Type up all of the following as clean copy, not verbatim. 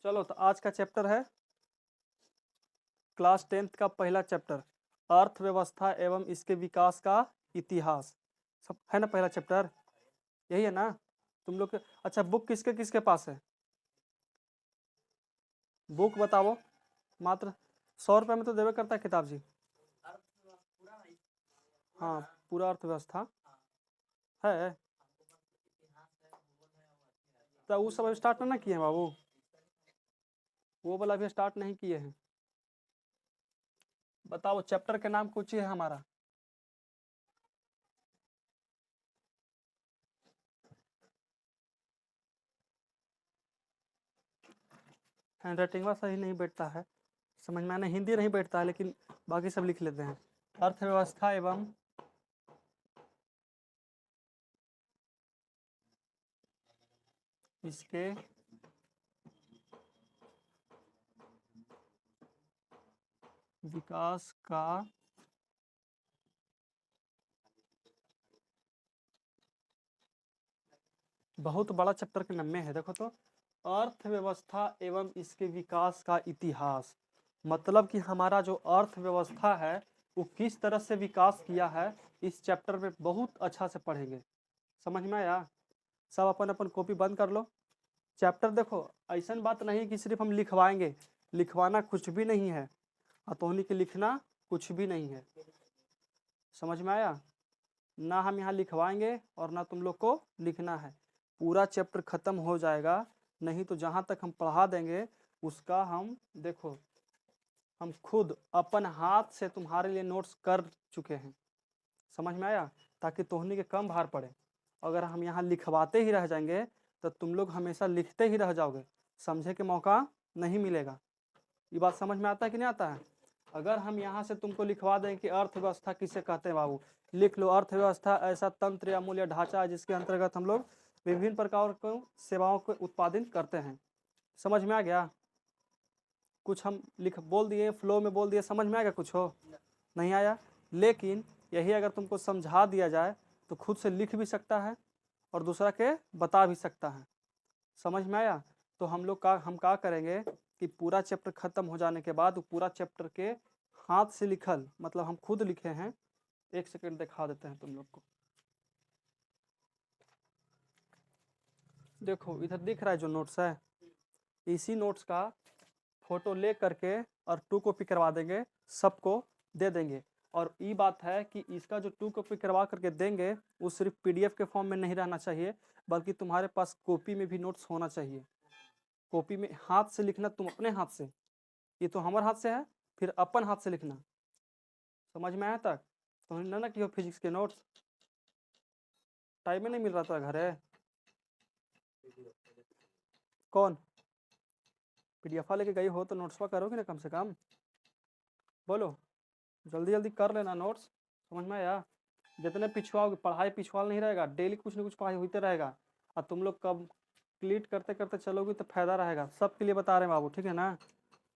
चलो तो आज का चैप्टर है क्लास 10th का पहला चैप्टर, अर्थव्यवस्था एवं इसके विकास का इतिहास। सब है ना पहला चैप्टर, यही है ना तुम लोग के? अच्छा, बुक किसके किसके पास है? बुक बताओ। मात्र 100 रुपये में तो देवे करता है किताब जी। हाँ, पूरा अर्थव्यवस्था है। तो वो सब अभी स्टार्ट ना किए हैं बाबू, वो वाला अभी स्टार्ट नहीं किए हैं। बताओ चैप्टर के नाम कुछ है हमारा। हैंड राइटिंग सही नहीं बैठता है, समझ में आना। हिंदी नहीं बैठता है लेकिन बाकी सब लिख लेते हैं। अर्थव्यवस्था एवं इसके विकास का बहुत बड़ा चैप्टर के नाम में है। देखो तो, अर्थव्यवस्था एवं इसके विकास का इतिहास, मतलब कि हमारा जो अर्थव्यवस्था है वो किस तरह से विकास किया है, इस चैप्टर में बहुत अच्छा से पढ़ेंगे। समझ में आया? सब अपन अपन कॉपी बंद कर लो। चैप्टर देखो, ऐसा बात नहीं कि सिर्फ हम लिखवाएंगे, लिखवाना कुछ भी नहीं है, अतोहनी के लिखना कुछ भी नहीं है। समझ में आया? ना हम यहाँ लिखवाएंगे और ना तुम लोग को लिखना है। पूरा चैप्टर खत्म हो जाएगा, नहीं तो जहाँ तक हम पढ़ा देंगे उसका हम देखो, हम खुद अपन हाथ से तुम्हारे लिए नोट्स कर चुके हैं। समझ में आया? ताकि तोहनी के कम भार पड़े। अगर हम यहाँ लिखवाते ही रह जाएंगे तो तुम लोग हमेशा लिखते ही रह जाओगे, समझे के मौका नहीं मिलेगा। ये बात समझ में आता है कि नहीं आता है? अगर हम यहाँ से तुमको लिखवा दें कि अर्थव्यवस्था किसे कहते हैं बाबू, लिख लो, अर्थव्यवस्था ऐसा तंत्र या मूल्य ढांचा है जिसके अंतर्गत हम लोग विभिन्न प्रकार को सेवाओं को उत्पादन करते हैं। समझ में आ गया? कुछ हम लिख बोल दिए, फ्लो में बोल दिए, समझ में आ गया? कुछ हो नहीं आया? लेकिन यही अगर तुमको समझा दिया जाए तो खुद से लिख भी सकता है और दूसरा के बता भी सकता है। समझ में आया? तो हम क्या करेंगे कि पूरा चैप्टर खत्म हो जाने के बाद पूरा चैप्टर के हाथ से लिखल, मतलब हम खुद लिखे हैं। एक सेकंड दिखा देते हैं तुम लोग को। देखो इधर दिख रहा है जो नोट्स है, इसी नोट्स का फोटो ले करके और 2 कॉपी करवा देंगे, सबको दे देंगे। और ये बात है कि इसका जो 2 कॉपी करवा करके देंगे वो सिर्फ PDF के फॉर्म में नहीं रहना चाहिए, बल्कि तुम्हारे पास कॉपी में भी नोट्स होना चाहिए। कॉपी में हाथ से लिखना, तुम अपने हाथ से, ये तो हमारे हाथ से है, फिर अपन हाथ से लिखना। समझ में आया तक? तो ना कि हो फिजिक्स के नोट्स टाइम में नहीं मिल रहा था घर है। कौन PDF लेके गई हो तो नोट्स करोगे ना कम से कम? बोलो, जल्दी जल्दी कर लेना नोट्स। समझ में आया? जितने पिछुआओगे, पढ़ाई पिछुआल नहीं रहेगा, डेली कुछ ना कुछ पढ़ाई होते रहेगा। और तुम लोग कब कंप्लीट करते करते चलोगे तो फायदा रहेगा। सबके लिए बता रहे हैं बाबू, ठीक है ना?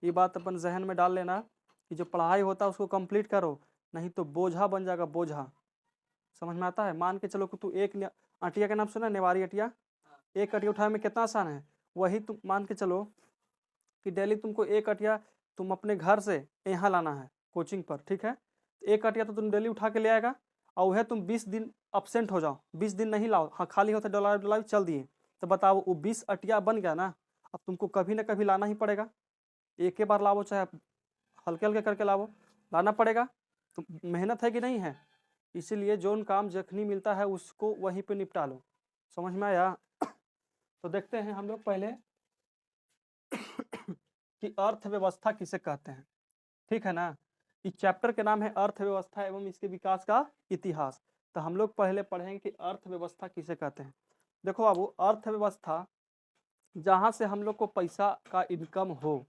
ये बात अपन जहन में डाल लेना कि जो पढ़ाई होता है उसको कंप्लीट करो, नहीं तो बोझा बन जाएगा, बोझा। समझ में आता है? मान के चलो कि तू एक अटिया का नाम सुना, नेवारी अटिया? एक अटिया उठाने में कितना आसान है। वही तुम मान के चलो कि डेली तुमको एक अटिया तुम अपने घर से यहाँ लाना है कोचिंग पर, ठीक है? एक अटिया तो तुम डेली उठा के ले आएगा, और वह तुम 20 दिन अब्सेंट हो जाओ, 20 दिन नहीं लाओ, हाँ खाली होते डॉलर डॉलर चल दिए, तो बताओ वो 20 अटिया बन गया ना। अब तुमको कभी ना कभी लाना ही पड़ेगा। एक ही बार लाओ, चाहे हल्के हल्के करके लाओ, लाना पड़ेगा। तो मेहनत है कि नहीं है? इसीलिए जोन काम जखनी मिलता है उसको वहीं पे निपटा लो। समझ में आया? तो देखते हैं हम लोग पहले कि अर्थव्यवस्था किसे कहते हैं, ठीक है ना? इस चैप्टर के नाम है अर्थव्यवस्था एवं इसके विकास का इतिहास। तो हम लोग पहले पढ़ेंगे कि अर्थव्यवस्था किसे कहते हैं। देखो बाबू, अर्थव्यवस्था जहाँ से हम लोग को पैसा का इनकम हो।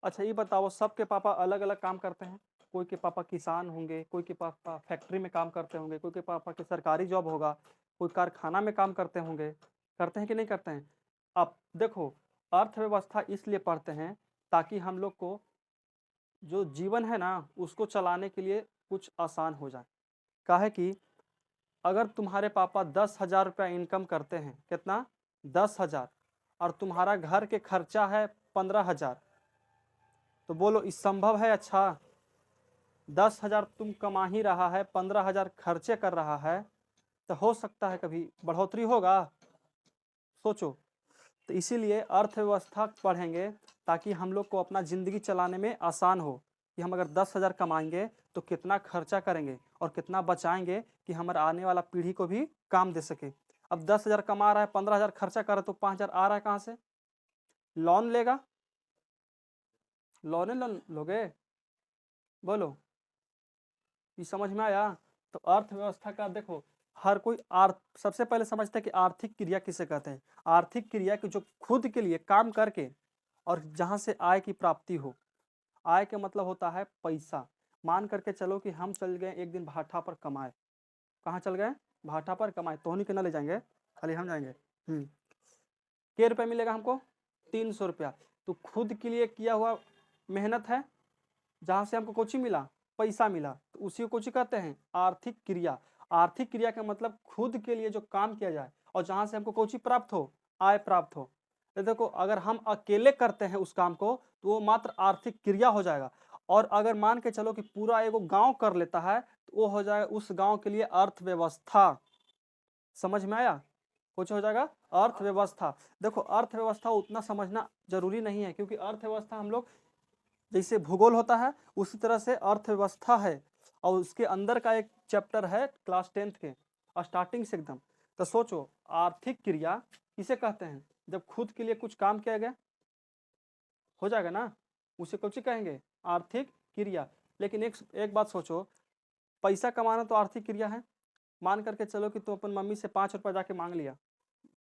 अच्छा ये बताओ, सबके पापा अलग अलग काम करते हैं। कोई के पापा किसान होंगे, कोई के पापा फैक्ट्री में काम करते होंगे, कोई के पापा के सरकारी जॉब होगा, कोई कारखाना में काम करते होंगे। करते हैं कि नहीं करते हैं? अब देखो, अर्थव्यवस्था इसलिए पढ़ते हैं ताकि हम लोग को जो जीवन है ना उसको चलाने के लिए कुछ आसान हो जाए। काहे कि अगर तुम्हारे पापा 10,000 रुपया इनकम करते हैं, कितना? 10,000, और तुम्हारा घर के खर्चा है 15,000, तो बोलो इस संभव है? अच्छा 10,000 तुम कमा ही रहा है, 15,000 खर्चे कर रहा है, तो हो सकता है कभी बढ़ोतरी होगा? सोचो। तो इसीलिए अर्थव्यवस्था पढ़ेंगे ताकि हम लोग को अपना ज़िंदगी चलाने में आसान हो, कि हम अगर 10,000 कमाएंगे तो कितना खर्चा करेंगे और कितना बचाएंगे कि हमारे आने वाला पीढ़ी को भी काम दे सके। अब 10,000 कमा रहा है, 15,000 खर्चा कर रहा है, तो 5,000 आ रहा है कहाँ से? लोन लेगा? लोन लोगे? बोलो, ये समझ में आया? तो अर्थव्यवस्था का देखो, हर कोई सबसे पहले समझता है कि आर्थिक क्रिया किसे कहते हैं। आर्थिक क्रिया की जो खुद के लिए काम करके और जहां से आय की प्राप्ति हो। आय के मतलब होता है पैसा। मान करके चलो कि हम चल गए एक दिन भाटा पर कमाए। कहाँ चल गए? भाटा पर कमाए। तो नहीं के ना ले जाएंगे, खाली हम जाएंगे। के रुपये मिलेगा हमको? 300 रुपया। तो खुद के लिए किया हुआ मेहनत है, जहां से हमको कोची मिला? पैसा मिला। तो उसी को कोची कहते हैं? आर्थिक क्रिया। आर्थिक क्रिया का मतलब खुद के लिए जो काम किया जाए और जहां से हमको कोची प्राप्त हो? आय प्राप्त हो। तो देखो, अगर हम अकेले करते हैं उस काम को तो वो मात्र आर्थिक क्रिया हो जाएगा। और अगर मान के चलो कि पूरा एगो गांव कर लेता है तो वो हो जाएगा उस गांव के लिए अर्थव्यवस्था। समझ में आया? कुछ हो जाएगा अर्थव्यवस्था। देखो, अर्थव्यवस्था उतना समझना जरूरी नहीं है, क्योंकि अर्थव्यवस्था हम लोग जैसे भूगोल होता है उसी तरह से अर्थव्यवस्था है, और उसके अंदर का एक चैप्टर है क्लास 10th के स्टार्टिंग से एकदम। तो सोचो, आर्थिक क्रिया किसे कहते हैं? जब खुद के लिए कुछ काम किया गया, हो जाएगा ना, उसे कुछ कहेंगे? आर्थिक क्रिया। लेकिन एक बात सोचो, पैसा कमाना तो आर्थिक क्रिया है। मान करके चलो कि तुम अपन मम्मी से 5 रुपया जाके मांग लिया,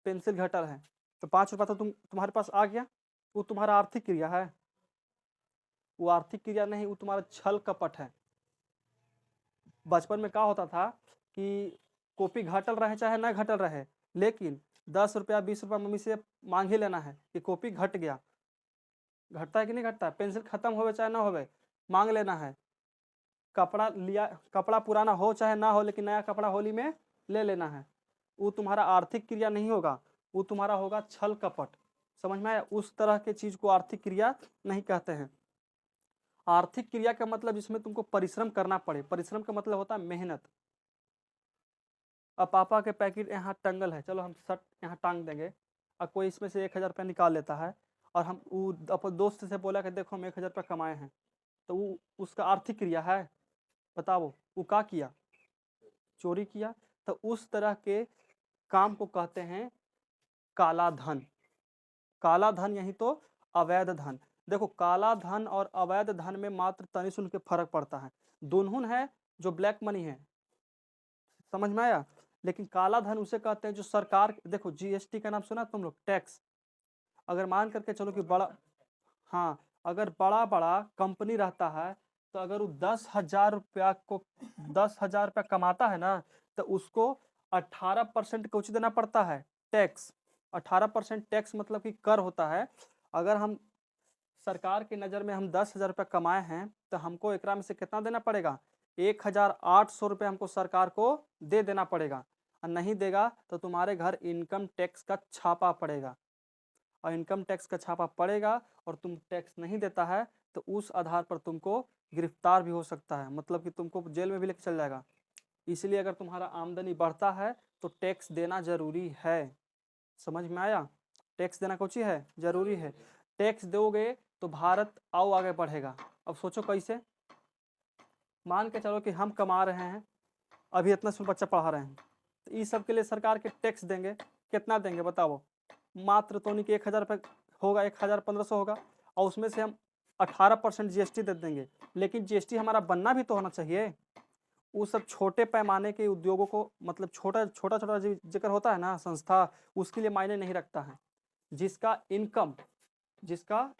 पेंसिल घटर है, तो 5 रुपया तो तुम्हारे पास आ गया, वो तुम्हारा आर्थिक क्रिया है? वो आर्थिक क्रिया नहीं, वो तुम्हारा छल कपट है। बचपन में क्या होता था कि कॉपी घटल रहे चाहे ना घटल रहे, लेकिन 10 रुपया 20 रुपया मम्मी से मांग ही लेना है कि कॉपी घट गया। घटता है कि नहीं घटता है? पेंसिल खत्म होवे चाहे ना होवे, मांग लेना है। कपड़ा लिया, कपड़ा पुराना हो चाहे ना हो, लेकिन नया कपड़ा होली में ले लेना है। वो तुम्हारा आर्थिक क्रिया नहीं होगा, वो तुम्हारा होगा छल कपट। समझ में आया? उस तरह के चीज को आर्थिक क्रिया नहीं कहते हैं। आर्थिक क्रिया का मतलब जिसमें तुमको परिश्रम करना पड़े। परिश्रम का मतलब होता है मेहनत। अब पापा के पैकेट यहाँ टंगल है, चलो हम शर्ट यहाँ टांग देंगे, और कोई इसमें से 1,000 रुपया निकाल लेता है, और हम वो अपने दोस्त से बोला कि देखो हम 1,000 रुपया कमाए हैं, तो वो उसका आर्थिक क्रिया है? बताओ, वो क्या किया? चोरी किया। तो उस तरह के काम को कहते हैं काला धन। काला धन यही तो अवैध धन। देखो, काला धन और अवैध धन में मात्र तनी सुन फर्क पड़ता है। दोनों है जो ब्लैक मनी है। समझ में आया? लेकिन काला धन उसे कहते हैं जो सरकार, देखो जीएसटी का नाम सुना तुम लोग? टैक्स। अगर मान करके चलो कि बड़ा, हाँ, अगर बड़ा बड़ा कंपनी रहता है, तो अगर वो 10,000 रुपया को 10,000 रुपया कमाता है ना, तो उसको 18% कुछ देना पड़ता है टैक्स। 18% टैक्स मतलब कि कर होता है। अगर हम सरकार की नज़र में हम 10,000 रुपया कमाए हैं, तो हमको एकरा में से कितना देना पड़ेगा? 1,800 रुपये हमको सरकार को दे देना पड़ेगा। और नहीं देगा तो तुम्हारे घर इनकम टैक्स का छापा पड़ेगा, और इनकम टैक्स का छापा पड़ेगा और तुम टैक्स नहीं देता है तो उस आधार पर तुमको गिरफ्तार भी हो सकता है, मतलब कि तुमको जेल में भी लेकर चल जाएगा। इसलिए अगर तुम्हारा आमदनी बढ़ता है तो टैक्स देना जरूरी है। समझ में आया? टैक्स देना कुछ ही है, जरूरी है। टैक्स दोगे तो भारत आओ आगे बढ़ेगा। अब सोचो कैसे। मान के चलो कि हम कमा रहे हैं, अभी इतना स्कूल बच्चा पढ़ा रहे हैं, तो इस सब के लिए सरकार के टैक्स देंगे। कितना देंगे बताओ? मात्र तो नहीं कि 1,000 रुपये होगा, 1,500 होगा, और उसमें से हम 18% जीएसटी दे देंगे। लेकिन जीएसटी हमारा बनना भी तो होना चाहिए। वो सब छोटे पैमाने के उद्योगों को, मतलब छोटा छोटा छोटा जिक्र होता है ना संस्था, उसके लिए मायने नहीं रखता है। जिसका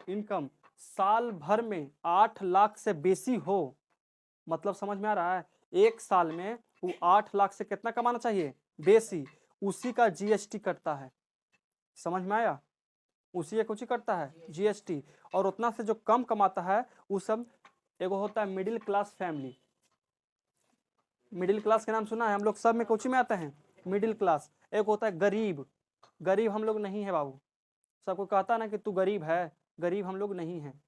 इनकम साल भर में 8 लाख से बेसी हो, मतलब समझ में आ रहा है? एक साल में वो 8 लाख से कितना कमाना चाहिए? बेसी। उसी का जीएसटी कटता है। समझ में आया? उसी कुछ ही करता है जीएसटी। और उतना से जो कम कमाता है वो सब, एगो होता है middle class family. Middle class के नाम सुना है? हम लोग सब में कुछ में आते हैं मिडिल क्लास। एक होता है गरीब। गरीब हम लोग नहीं है बाबू। सबको कहता ना कि तू गरीब है, गरीब हम लोग नहीं हैं,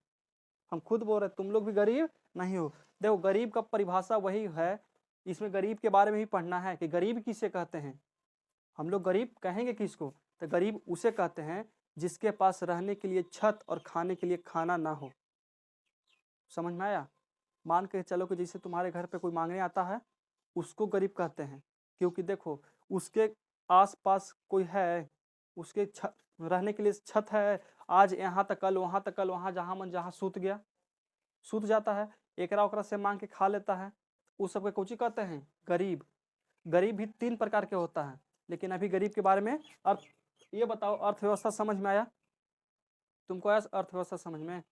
हम खुद बोल रहे तुम लोग भी गरीब नहीं हो। देखो गरीब का परिभाषा वही है, इसमें गरीब के बारे में ही पढ़ना है कि गरीब किसे कहते हैं। हम लोग गरीब कहेंगे किसको, तो गरीब उसे कहते हैं जिसके पास रहने के लिए छत और खाने के लिए खाना ना हो। समझ में आया? मान के चलो कि जैसे तुम्हारे घर पे कोई मांगने आता है, उसको गरीब कहते हैं, क्योंकि देखो उसके आसपास कोई है, उसके रहने के लिए छत है, आज यहाँ तक कल वहाँ तक कल वहाँ, जहाँ मन जहाँ सूत गया सूत जाता है, एकरा ओकरा से मांग के खा लेता है, उस सबके कोची कहते हैं गरीब। गरीब भी 3 प्रकार के होता है, लेकिन अभी गरीब के बारे में अर्थ, ये बताओ अर्थव्यवस्था समझ में आया तुमको? आया अर्थव्यवस्था समझ में?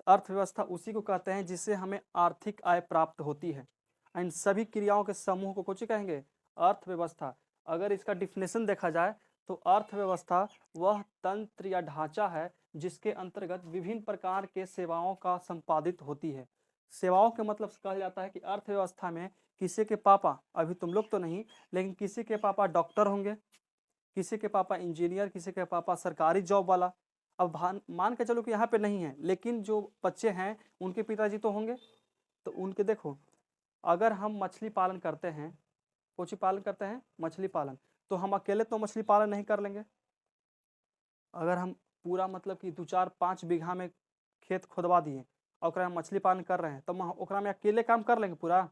अर्थव्यवस्था उसी को कहते हैं जिससे हमें आर्थिक आय प्राप्त होती है। इन सभी क्रियाओं के समूह को कुछ कहेंगे अर्थव्यवस्था। अगर इसका डिफिनेशन देखा जाए तो अर्थव्यवस्था वह तंत्र या ढांचा है जिसके अंतर्गत विभिन्न प्रकार के सेवाओं का संपादित होती है। सेवाओं के मतलब कहा जाता है कि अर्थव्यवस्था में किसी के पापा, अभी तुम लोग तो नहीं, लेकिन किसी के पापा डॉक्टर होंगे, किसी के पापा इंजीनियर, किसी के पापा सरकारी जॉब वाला। अब मान के चलो कि यहाँ पे नहीं है, लेकिन जो बच्चे हैं उनके पिताजी तो होंगे, तो उनके देखो अगर हम मछली पालन करते हैं, कोची पालन करते हैं मछली पालन, तो हम अकेले तो मछली पालन नहीं कर लेंगे। अगर हम पूरा मतलब कि 2-4-5 बीघा में खेत खोदवा दिए और हम मछली पालन कर रहे हैं, तो ओकरा में अकेले काम कर लेंगे पूरा?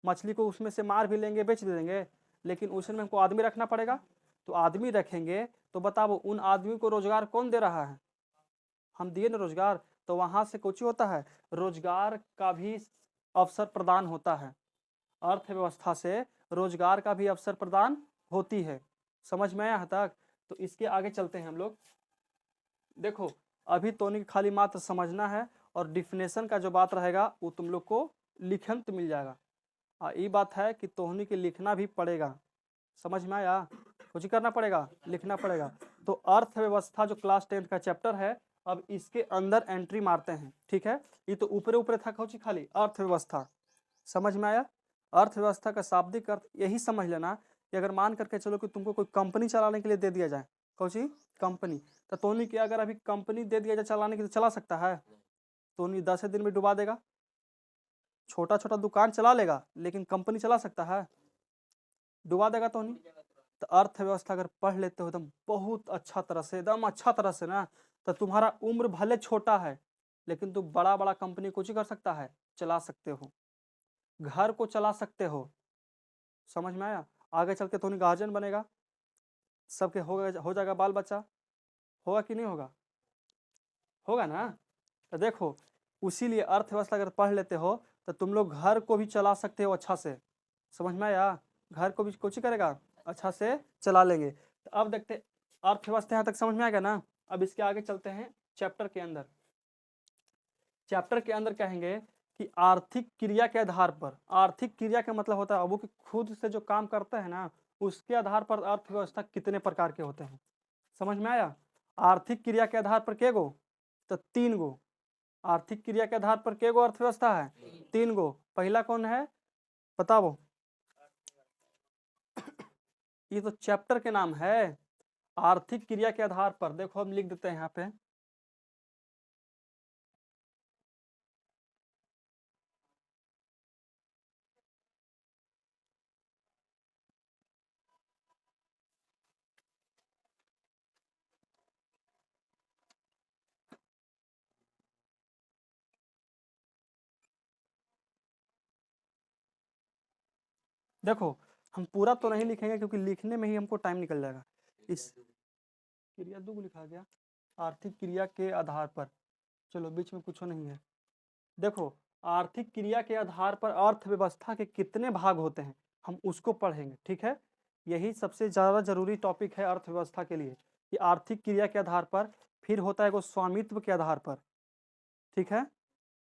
मछली को उसमें से मार भी लेंगे, बेच भी देंगे, लेकिन उसमें हमको आदमी रखना पड़ेगा। तो आदमी रखेंगे तो बताओ उन आदमी को रोजगार कौन दे रहा है? हम दिए ना रोजगार। तो वहां से कुछ होता है, रोजगार का भी अवसर प्रदान होता है, अर्थव्यवस्था से रोजगार का भी अवसर प्रदान होती है। समझ में आया तक? तो इसके आगे चलते हैं हम लोग। देखो अभी तो नहीं, खाली मात्र समझना है, और डिफिनेशन का जो बात रहेगा वो तुम लोग को लिखन तो मिल जाएगा। ये बात है कि तोहनी के लिखना भी पड़ेगा। समझ में आया? कुछ करना पड़ेगा, लिखना पड़ेगा। तो अर्थव्यवस्था जो क्लास 10 का चैप्टर है, अब इसके अंदर एंट्री मारते हैं। ठीक है, ये तो ऊपरे ऊपरे था कौची खाली अर्थव्यवस्था। समझ में आया? अर्थव्यवस्था का शाब्दिक अर्थ यही समझ लेना कि अगर मान करके चलो कि तुमको कोई कंपनी चलाने के लिए दे दिया जाए, कौची कंपनी, तो तोनी की अगर अभी कंपनी दे दिया जाए चलाने के लिए, चला सकता है? तोनी 10 दिन में डुबा देगा। छोटा छोटा दुकान चला लेगा, लेकिन कंपनी चला सकता है? डुबा देगा तोनी। तो अर्थव्यवस्था अगर पढ़ लेते हो एकदम बहुत अच्छा तरह से, एकदम अच्छा तरह से ना, तो तुम्हारा उम्र भले छोटा है, लेकिन तुम बड़ा बड़ा कंपनी कुछ कर सकता है, चला सकते हो, घर को चला सकते हो। समझ में आया? आगे चल के तो गार्जियन बनेगा, सबके हो जाएगा बाल बच्चा, होगा कि नहीं होगा? होगा ना? तो देखो उसीलिए अर्थव्यवस्था अगर पढ़ लेते हो तो तुम लोग घर को भी चला सकते हो अच्छा से। समझ में आया? घर को भी कुछ करेगा, अच्छा से चला लेंगे। तो अब देखते अर्थव्यवस्था यहाँ तक समझ में आ गया ना? अब इसके आगे चलते हैं चैप्टर के अंदर। चैप्टर के अंदर कहेंगे कि आर्थिक क्रिया के आधार पर, आर्थिक क्रिया का मतलब होता है वो कि खुद से जो काम करते हैं ना, उसके आधार पर अर्थव्यवस्था कितने प्रकार के होते हैं। समझ में आया? आर्थिक क्रिया के आधार पर के गो? तो 3 गो। आर्थिक क्रिया के आधार पर के गो अर्थव्यवस्था है? 3 गो। पहला कौन है बताओ? ये तो चैप्टर के नाम है, आर्थिक क्रिया के आधार पर। देखो हम लिख देते हैं यहाँ पे, देखो हम पूरा तो नहीं लिखेंगे क्योंकि लिखने में ही हमको टाइम निकल जाएगा। इस क्रिया 2 को लिखा गया, आर्थिक क्रिया के आधार पर, चलो बीच में कुछ नहीं है। देखो आर्थिक क्रिया के आधार पर अर्थव्यवस्था के कितने भाग होते हैं हम उसको पढ़ेंगे। ठीक है, यही सबसे ज़्यादा जरूरी टॉपिक है अर्थव्यवस्था के लिए, कि आर्थिक क्रिया के आधार पर, फिर होता है वो स्वामित्व के आधार पर। ठीक है,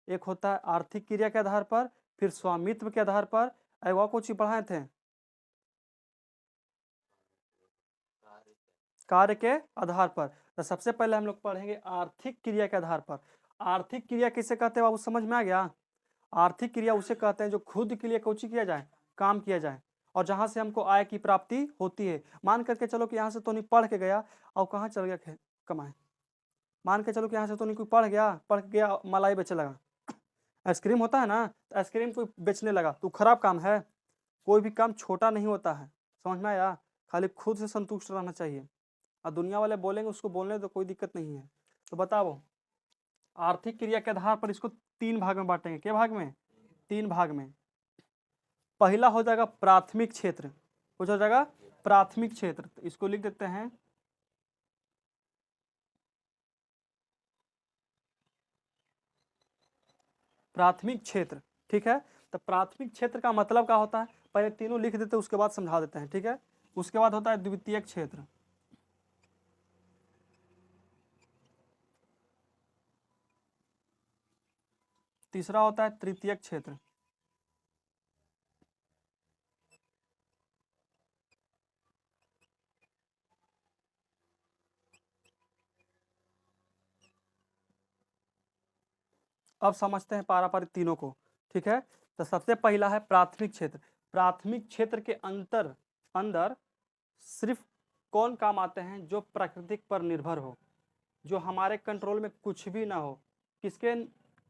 एक होता है आर्थिक क्रिया के आधार पर, फिर स्वामित्व के आधार पर, और कुछ पढ़ाए थे कार्य के आधार पर। तो सबसे पहले हम लोग पढ़ेंगे आर्थिक क्रिया के आधार पर। आर्थिक क्रिया किसे कहते हैं बाबू, समझ में आ गया? आर्थिक क्रिया उसे कहते हैं जो खुद के लिए कुछ किया जाए, काम किया जाए, और जहां से हमको आय की प्राप्ति होती है। मान करके चलो कि यहाँ से तो नहीं पढ़ के गया और कहाँ चल गया कमाए, मान के चलो कि यहाँ से तो नहीं कोई पढ़ गया मलाई बेचने लगा। आइसक्रीम होता है ना, तो आइसक्रीम कोई बेचने लगा तो खराब काम है। कोई भी काम छोटा नहीं होता है, समझ में आया। खाली खुद से संतुष्ट रहना चाहिए, और दुनिया वाले बोलेंगे उसको बोलने तो कोई दिक्कत नहीं है। तो बताओ, आर्थिक क्रिया के आधार पर इसको 3 भाग में बांटेंगे। क्या भाग में? 3 भाग में। पहला हो जाएगा प्राथमिक क्षेत्र। कुछ हो जाएगा प्राथमिक क्षेत्र, तो इसको लिख देते हैं प्राथमिक क्षेत्र। ठीक है, तो प्राथमिक क्षेत्र का मतलब क्या होता है, पहले तीनों लिख देते हैं, उसके बाद समझा देते हैं। ठीक है, उसके बाद होता है द्वितीयक क्षेत्र। तीसरा होता है तृतीयक क्षेत्र। अब समझते हैं पारापारिक तीनों को। ठीक है, तो सबसे पहला है प्राथमिक क्षेत्र। प्राथमिक क्षेत्र के अंदर सिर्फ कौन काम आते हैं, जो प्राकृतिक पर निर्भर हो, जो हमारे कंट्रोल में कुछ भी ना हो। किसके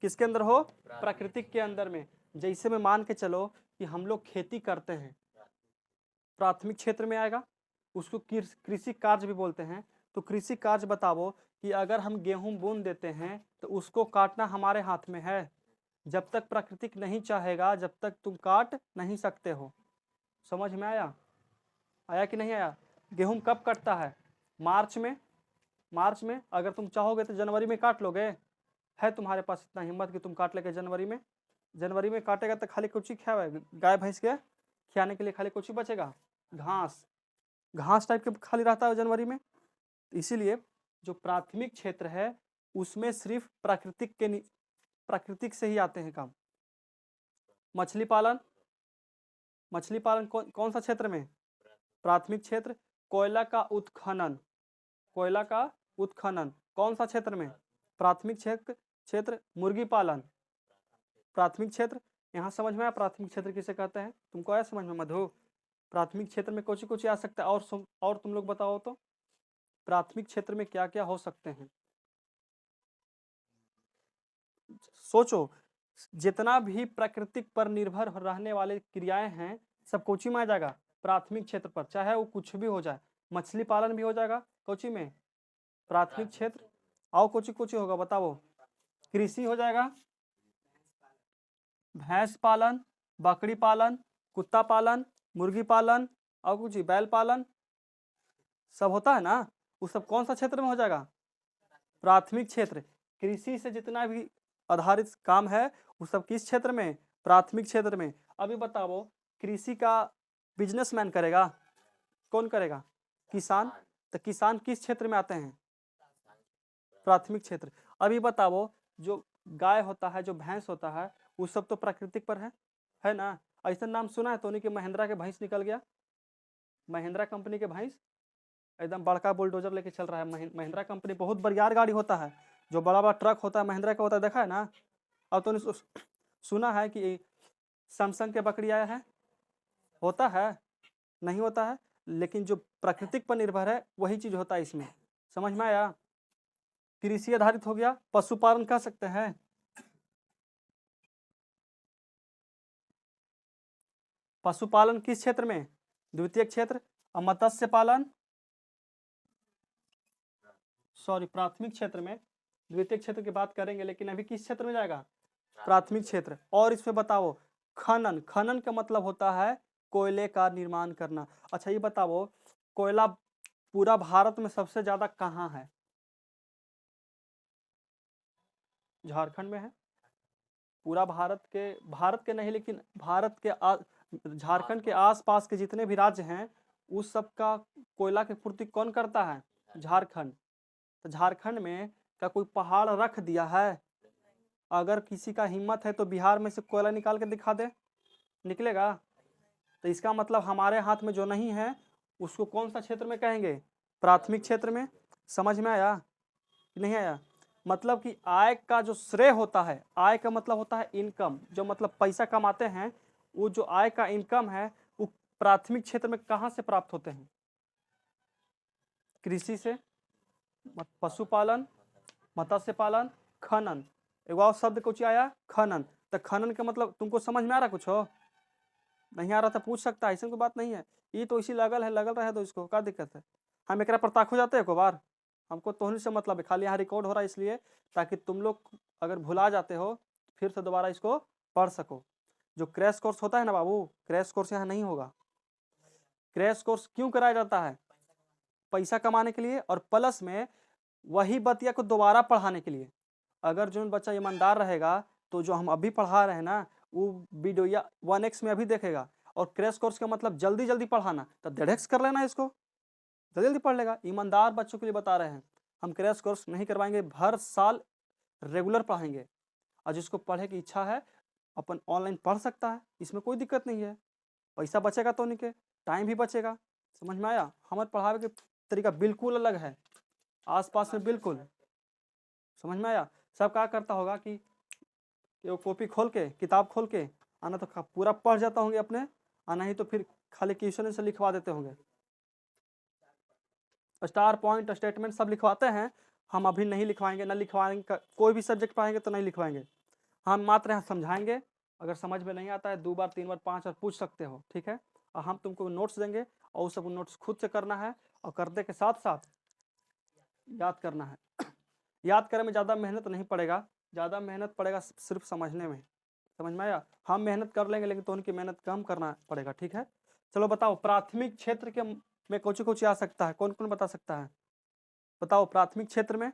किसके अंदर हो? प्राकृतिक के अंदर में। जैसे में मान के चलो कि हम लोग खेती करते हैं, प्राथमिक क्षेत्र में आएगा। उसको कृषि कार्य भी बोलते हैं। तो कृषि कार्य बताओ कि अगर हम गेहूं बोन देते हैं तो उसको काटना हमारे हाथ में है। जब तक प्राकृतिक नहीं चाहेगा, जब तक तुम काट नहीं सकते हो। समझ में आया? आया कि नहीं आया? गेहूं कब कटता है? मार्च में। मार्च में अगर तुम चाहोगे तो जनवरी में काट लोगे? है तुम्हारे पास इतना हिम्मत कि तुम काट लेगे जनवरी में? जनवरी में काटेगा तो खाली कुछ ही खाएगा, गाय भैंस के खिलाने के लिए खाली कुछ ही बचेगा, घास। घास टाइप के खाली रहता है जनवरी में। इसीलिए जो प्राथमिक क्षेत्र है उसमें सिर्फ प्राकृतिक से ही आते हैं काम। मछली पालन, मछली पालन कौन सा क्षेत्र में? प्राथमिक क्षेत्र। कोयला का उत्खनन, कोयला का उत्खनन कौन सा क्षेत्र में? प्राथमिक क्षेत्र। मुर्गी पालन प्राथमिक क्षेत्र। यहाँ समझ में आया प्राथमिक क्षेत्र किसे कहते हैं? तुमको आया समझ में मधु? प्राथमिक क्षेत्र में कुछ कुछ आ सकता है, और तुम लोग बताओ तो प्राथमिक क्षेत्र में क्या क्या हो सकते हैं? सोचो, जितना भी प्राकृतिक पर निर्भर रहने वाले क्रियाएं हैं सब कोची में आ जाएगा? प्राथमिक क्षेत्र पर, चाहे वो कुछ भी हो जाए। मछली पालन भी हो जाएगा कोची में? प्राथमिक क्षेत्र। और कोची कोची होगा बताओ? कृषि हो जाएगा, भैंस पालन, बकरी पालन, कुत्ता पालन, मुर्गी पालन, और कुछ बैल पालन सब होता है ना। वो सब कौन सा क्षेत्र में हो जाएगा? प्राथमिक क्षेत्र। कृषि से जितना भी आधारित काम है वो सब किस क्षेत्र में? प्राथमिक क्षेत्र में। अभी बताओ, कृषि का बिजनेसमैन करेगा, कौन करेगा? किसान। तो किसान किस क्षेत्र में आते हैं? प्राथमिक क्षेत्र। अभी बताओ, जो गाय होता है, जो भैंस होता है, वो सब तो प्राकृतिक पर है ना। ऐसा नाम सुना है तो नहीं कि महिंद्रा के भैंस निकल गया? महिंद्रा कंपनी के भैंस एकदम बड़का बुलडोजर लेके चल रहा है। महिंद्रा कंपनी बहुत बरियार गाड़ी होता है, जो बड़ा बड़ा ट्रक होता है महिंद्रा का होता है, देखा है ना। अब तो सुना है कि सैमसंग के बकरी आया है, होता है? नहीं होता है। लेकिन जो प्राकृतिक पर निर्भर है वही चीज होता है इसमें। समझ में आया? कृषि आधारित हो गया। पशुपालन कह सकते हैं। पशुपालन किस क्षेत्र में? द्वितीय क्षेत्र। और मत्स्य पालन, सॉरी, प्राथमिक क्षेत्र में। द्वितीय क्षेत्र की बात करेंगे, लेकिन अभी किस क्षेत्र में जाएगा? प्राथमिक क्षेत्र। और इसमें बताओ, खनन। खनन का मतलब होता है कोयले का निर्माण करना। अच्छा ये बताओ, कोयला पूरा भारत में सबसे ज्यादा कहाँ है? झारखंड में है। पूरा भारत के नहीं, लेकिन झारखंड के आसपास के जितने भी राज्य हैं उस सब का कोयला की पूर्ति कौन करता है? झारखंड। तो झारखंड में क्या कोई पहाड़ रख दिया है? अगर किसी का हिम्मत है तो बिहार में से कोयला निकाल के दिखा दे, निकलेगा? तो इसका मतलब हमारे हाथ में जो नहीं है उसको कौन सा क्षेत्र में कहेंगे? प्राथमिक क्षेत्र में। समझ में आया कि नहीं आया? मतलब कि आय का जो श्रेय होता है, आय का मतलब होता है इनकम, जो मतलब पैसा कमाते हैं, वो जो आय का इनकम है वो प्राथमिक क्षेत्र में कहाँ से प्राप्त होते हैं? कृषि से, पशुपालन, मत्स्य पालन, खनन। एक और शब्द कुछ आया खनन। तो खनन का मतलब तुमको समझ में आ रहा कुछ हो? नहीं आ रहा था पूछ सकता है, ऐसी कोई बात नहीं है। ये तो इसी लगल है, लगल रहे तो इसको क्या दिक्कत है। हम एक पर ताक हो जाते हैं एक बार, हमको तोहनी से मतलब है, खाली यहाँ रिकॉर्ड हो रहा है इसलिए ताकि तुम लोग अगर भुला जाते हो फिर से दोबारा इसको पढ़ सको। जो क्रैश कोर्स होता है ना बाबू, क्रैश कोर्स यहाँ नहीं होगा। क्रैश कोर्स क्यों कराया जाता है? पैसा कमाने के लिए और प्लस में वही बतिया को दोबारा पढ़ाने के लिए। अगर जो बच्चा ईमानदार रहेगा तो जो हम अभी पढ़ा रहे हैं ना वो वीडियो या 1x में अभी देखेगा। और क्रैश कोर्स का मतलब जल्दी जल्दी पढ़ाना, तो 1.5x कर लेना इसको, जल्दी जल्दी पढ़ लेगा। ईमानदार बच्चों के लिए बता रहे हैं, हम क्रैश कोर्स नहीं करवाएंगे, हर साल रेगुलर पढ़ाएंगे। और जिसको पढ़े की इच्छा है अपन ऑनलाइन पढ़ सकता है, इसमें कोई दिक्कत नहीं है। पैसा बचेगा तो नहीं के, टाइम भी बचेगा। समझ में आया? हमारे पढ़ावे के तरीका बिल्कुल अलग है, आसपास में बिल्कुल। समझ में आया? सब क्या करता होगा कि वो कॉपी खोल के किताब खोल के आना तो पूरा पढ़ जाता होंगे अपने, और नहीं तो फिर खाली क्वेश्चन से लिखवा देते होंगे। स्टार पॉइंट स्टेटमेंट सब लिखवाते हैं, हम अभी नहीं लिखवाएंगे, ना लिखवाएंगे। कोई भी सब्जेक्ट पढ़ाएंगे तो नहीं लिखवाएंगे, हम मात्र यहाँ समझाएंगे। अगर समझ में नहीं आता है 2 बार 3 बार 5 बार पूछ सकते हो, ठीक है। और हम तुमको नोट्स देंगे और सब नोट्स खुद से करना है, और करने के साथ साथ याद करना है। याद करने में ज़्यादा मेहनत नहीं पड़ेगा, ज़्यादा मेहनत पड़ेगा सिर्फ समझने में। समझ में आया? हम मेहनत कर लेंगे लेकिन तो उनकी मेहनत कम करना पड़ेगा, ठीक है। चलो बताओ, प्राथमिक क्षेत्र के में कुछ आ सकता है, कौन कौन बता सकता है? बताओ, प्राथमिक क्षेत्र में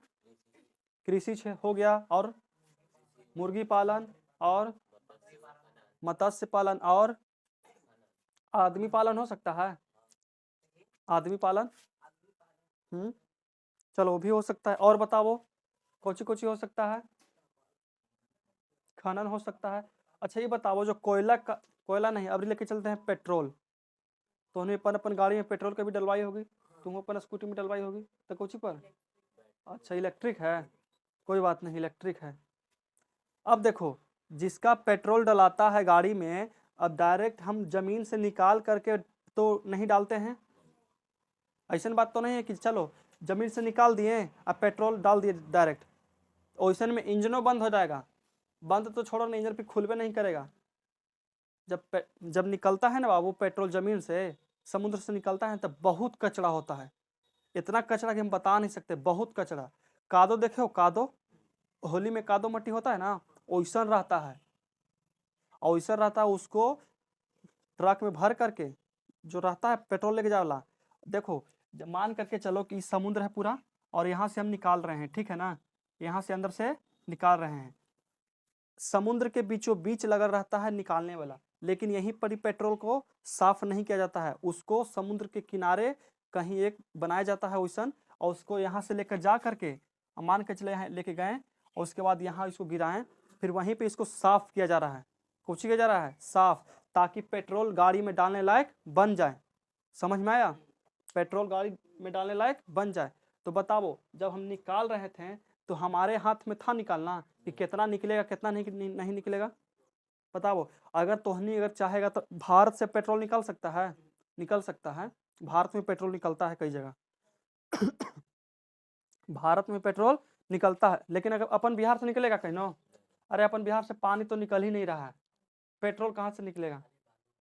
कृषि हो गया, और मुर्गी पालन, और मत्स्य पालन, और आदमी पालन हो सकता है। आदमी पालन, चलो वो भी हो सकता है। और बताओ कुछ हो सकता है। खनन हो सकता है। अच्छा ये बताओ, जो कोयला नहीं, अभी लेके चलते हैं पेट्रोल, तो उन्हें अपन गाड़ी में पेट्रोल का भी डलवाई होगी, तुम अपन स्कूटी में डलवाई होगी, तो कुछ पर। अच्छा इलेक्ट्रिक है, कोई बात नहीं, इलेक्ट्रिक है। अब देखो, जिसका पेट्रोल डलाता है गाड़ी में, अब डायरेक्ट हम जमीन से निकाल करके तो नहीं डालते हैं। ऐसा बात तो नहीं है कि चलो जमीन से निकाल दिए अब पेट्रोल डाल दिए डायरेक्ट, वैसे में इंजनों बंद हो जाएगा। बंद तो छोड़ो ना, इंजन फिर खुलबे नहीं करेगा। जब निकलता है ना बाबू पेट्रोल जमीन से, समुद्र से निकलता है, तब बहुत कचरा होता है। इतना कचरा कि हम बता नहीं सकते, बहुत कचरा। कादो देखे हो, कादो, होली में कादो मट्टी होता है ना, वैसा रहता है। और वैसा रहता है, उसको ट्रक में भर करके जो रहता है पेट्रोल लेके जावला। देखो मान करके चलो कि समुद्र है पूरा, और यहाँ से हम निकाल रहे हैं, ठीक है ना, यहाँ से अंदर से निकाल रहे हैं। समुद्र के बीचों बीच लगा रहता है निकालने वाला, लेकिन यहीं पर ही पेट्रोल को साफ नहीं किया जाता है, उसको समुद्र के किनारे कहीं एक बनाया जाता है वैसन, और उसको यहाँ से लेकर जा करके मान के चले यहाँ लेके गए, और उसके बाद यहाँ इसको गिराएं, फिर वहीं पे इसको साफ किया जा रहा है। कुछ किया जा रहा है साफ, ताकि पेट्रोल गाड़ी में डालने लायक बन जाए। समझ में आया? पेट्रोल गाड़ी में डालने लायक बन जाए। तो बताओ, जब हम निकाल रहे थे तो हमारे हाथ में था निकालना कि कितना निकलेगा कितना नहीं निकलेगा। बताओ, अगर तोहनी अगर चाहेगा तो भारत से पेट्रोल निकल सकता है, निकल सकता है। भारत में पेट्रोल निकलता है कई जगह। भारत में पेट्रोल निकलता है, लेकिन अगर अपन बिहार से निकलेगा कहीं ना, अरे अपन बिहार से पानी तो निकल ही नहीं रहा है, पेट्रोल कहाँ से निकलेगा?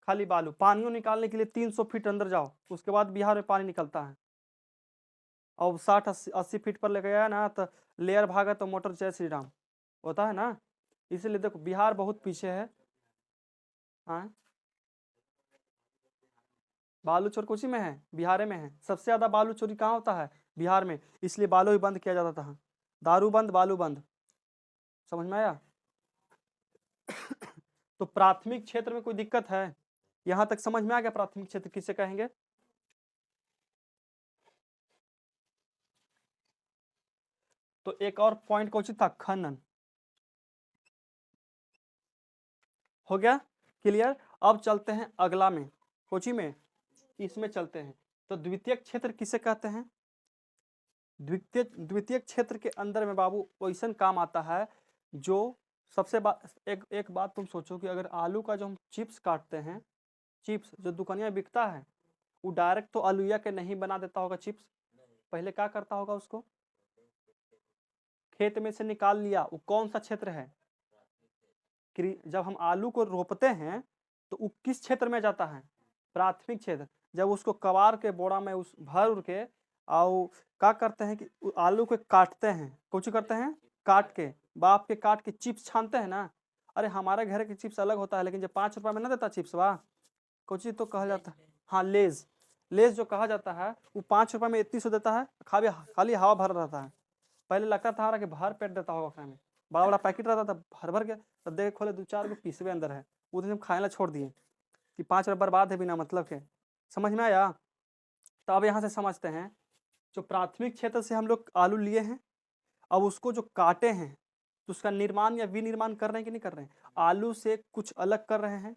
खाली बालू। पानियों निकालने के लिए 300 फीट अंदर जाओ, उसके बाद बिहार में पानी निकलता है। और 60-80 फीट पर लेके गया ना तो लेयर भागा तो मोटर जय श्री राम होता है ना। इसीलिए देखो बिहार बहुत पीछे है। हाँ, बालू चोरी कुछ में है, बिहार में है। सबसे ज्यादा बालू चोरी कहाँ होता है? बिहार में, इसलिए बालू ही बंद किया जाता था। दारू बंद, बालू बंद। समझ में आया? तो प्राथमिक क्षेत्र में कोई दिक्कत है? यहां तक समझ में आ गया प्राथमिक क्षेत्र किसे कहेंगे? तो एक और पॉइंट कौन था? खनन। हो गया क्लियर? अब चलते हैं अगला में, कोची में, इसमें चलते हैं। तो द्वितीय क्षेत्र किसे कहते हैं? द्वितीय क्षेत्र के अंदर में बाबू वैसन काम आता है जो सबसे एक बात तुम सोचो कि अगर आलू का जो हम चिप्स काटते हैं, चिप्स जो दुकानिया बिकता है, वो डायरेक्ट तो आलूया के नहीं बना देता होगा चिप्स, पहले क्या करता होगा उसको? खेत में से निकाल लिया, वो कौन सा क्षेत्र है? जब हम आलू को रोपते हैं तो वो किस क्षेत्र में जाता है? प्राथमिक क्षेत्र। जब उसको कबार के बोरा में उस भर उर के और क्या करते हैं कि आलू को काटते हैं, कुछ करते हैं काट के, बाप के काट के चिप्स छानते हैं ना। अरे हमारे घर के चिप्स अलग होता है, लेकिन जब 5 रुपया में ना देता चिप्स वाह, कुछ तो कहा जाता है, हाँ लेज, लेज जो कहा जाता है वो 5 रुपया में इतनी सौ देता है, खाली हवा भर रहता है। पहले लगता था कि भर पेट देता होगा खाने में, बड़ा बड़ा पैकेट रहता था भर भर के, तब देखे खोले 2-4 को पीसवे अंदर है, वो दिन हम खाने ला छोड़ दिए कि 5 रुपया बर्बाद है बिना मतलब के। समझ में आया? तो अब यहाँ से समझते हैं, जो प्राथमिक क्षेत्र से हम लोग आलू लिए हैं, अब उसको जो काटे हैं तो उसका निर्माण या विनिर्माण कर रहे हैं कि नहीं कर रहे हैं? आलू से कुछ अलग कर रहे हैं,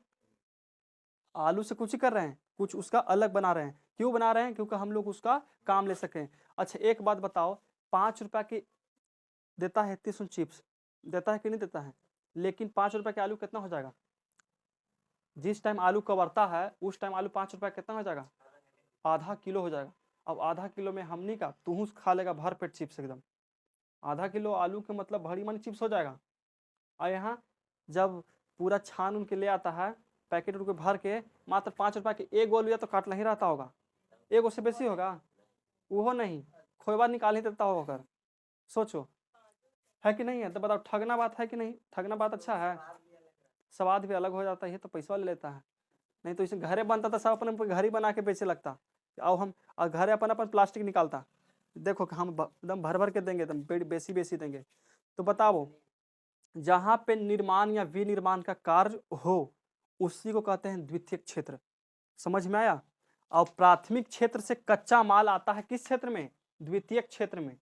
आलू से कुछ ही कर रहे हैं, कुछ उसका अलग बना रहे हैं। क्यों बना रहे हैं? क्योंकि हम लोग उसका काम ले सकें। अच्छा एक बात बताओ, 5 रुपया की देता है इतनी सुन चिप्स, देता है कि नहीं देता है? लेकिन 5 रुपये के आलू कितना हो जाएगा? जिस टाइम आलू कबरता है उस टाइम आलू 5 रुपया कितना हो जाएगा? आधा किलो हो जाएगा। अब आधा किलो में हमनी का तू खा लेगा भर पेट चिप्स एकदम। आधा किलो आलू के मतलब भरी मन चिप्स हो जाएगा। और यहाँ जब पूरा छान उनके ले आता है पैकेट उनके भर के, मात्र 5 रुपया के एक गोल लिया तो काट नहीं रहता होगा, एक से बेसी होगा वो नहीं, खोएबा निकाल ही देता होगा कर। सोचो है कि नहीं है? तो बताओ ठगना बात है कि नहीं? ठगना बात अच्छा है, स्वाद भी अलग हो जाता है, तो पैसा ले लेता है। नहीं तो इसे घरे बनता था सब अपने घर ही बना के बेचे लगता, अब हम घरे अपन अपन प्लास्टिक निकालता, देखो कि हम एकदम भर भर के देंगे, एकदम बेसी बेसी देंगे। तो बताओ जहाँ पे निर्माण या विनिर्माण का कार्य हो उसी को कहते हैं द्वितीयक क्षेत्र। समझ में आया? और प्राथमिक क्षेत्र से कच्चा माल आता है किस क्षेत्र में? द्वितीयक क्षेत्र में।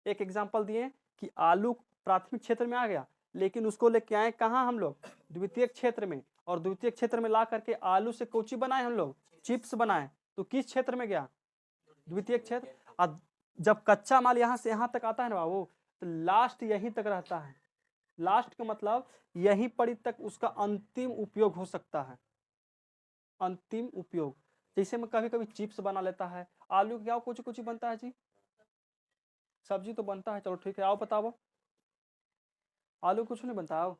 एक एग्जांपल दिए कि आलू प्राथमिक क्षेत्र में आ गया, लेकिन उसको लेके आए कहाँ हम लोग? द्वितीयक क्षेत्र में। और द्वितीयक क्षेत्र में ला करके आलू से कोची बनाए हम लोग? चिप्स बनाए। तो किस क्षेत्र में गया? द्वितीयक क्षेत्र। और जब कच्चा माल यहाँ से यहाँ तक आता है ना बाबू, तो लास्ट यहीं तक रहता है। लास्ट का मतलब यहीं पर तक उसका अंतिम उपयोग हो सकता है। अंतिम उपयोग जैसे में कभी कभी चिप्स बना लेता है, आलू क्या कुछ कुछ बनता है जी, सब्जी तो बनता है, चलो ठीक है। आओ बताओ, आलू कुछ नहीं बनता है,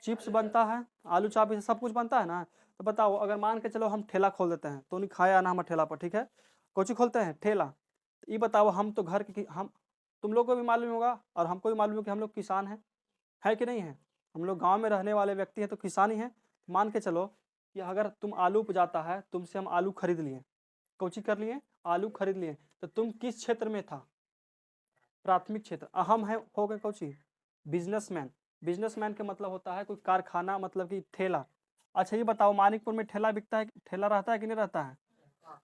चिप्स बनता है, आलू चाप सब कुछ बनता है ना। तो बताओ अगर मान के चलो हम ठेला खोल देते हैं, तो नहीं खाया ना हम ठेला पर, ठीक है, कुछ खोलते हैं ठेला। ये बताओ हम तो घर के, हम तुम लोग को भी मालूम होगा और हमको भी मालूम है कि हम लोग किसान हैं, है कि नहीं है? हम लोग गांव में रहने वाले व्यक्ति हैं तो किसान ही हैं। मान के चलो कि अगर तुम आलू उपजाता है, तुमसे हम आलू खरीद लिए, कोची कर लिए, आलू खरीद लिए, तो तुम किस क्षेत्र में था? प्राथमिक क्षेत्र। हम है हो गए कोची? बिजनेसमैन। बिजनेसमैन का मतलब होता है कोई कारखाना, मतलब कि ठेला। अच्छा ये बताओ मानिकपुर में ठेला बिकता है, ठेला रहता है कि नहीं रहता है?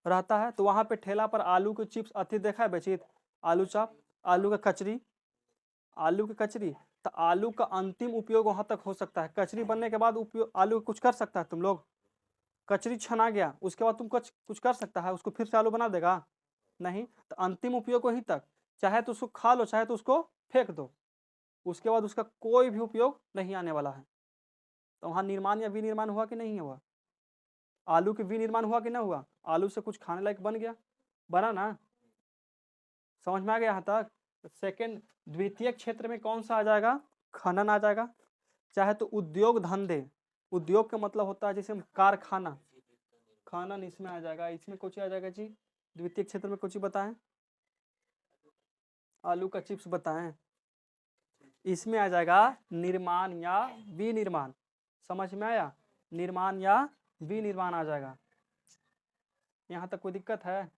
रहता है। तो वहाँ पे ठेला पर आलू के चिप्स अति देखा है बेचित, आलू चाप, आलू का कचरी, आलू की कचरी। तो आलू का अंतिम उपयोग वहां तक हो सकता है। कचरी बनने के बाद उपयोग आलू कुछ कर सकता है तुम लोग? कचरी छना गया उसके बाद तुम कुछ कर सकता है उसको? फिर से आलू बना देगा? नहीं। तो अंतिम उपयोग वहीं तक, चाहे तो उसको खा लो चाहे तो उसको फेंक दो, उसके बाद उसका कोई भी उपयोग नहीं आने वाला है। तो वहां निर्माण या विनिर्माण हुआ कि नहीं हुआ? आलू के विनिर्माण हुआ कि नहीं हुआ? आलू से कुछ खाने लायक बन गया, बना ना? समझ में आ गया यहाँ तक? सेकेंड द्वितीयक क्षेत्र में कौन सा आ जाएगा? खनन आ जाएगा। चाहे तो उद्योग धंधे, उद्योग का मतलब होता है जैसे कारखाना, खनन इसमें आ जाएगा। इसमें कुछ आ जाएगा जी, द्वितीय क्षेत्र में कुछ बताएं, आलू का चिप्स बताएं। इसमें आ जाएगा निर्माण या विनिर्माण। समझ में आया? निर्माण या विनिर्माण आ जाएगा। यहाँ तक कोई दिक्कत है?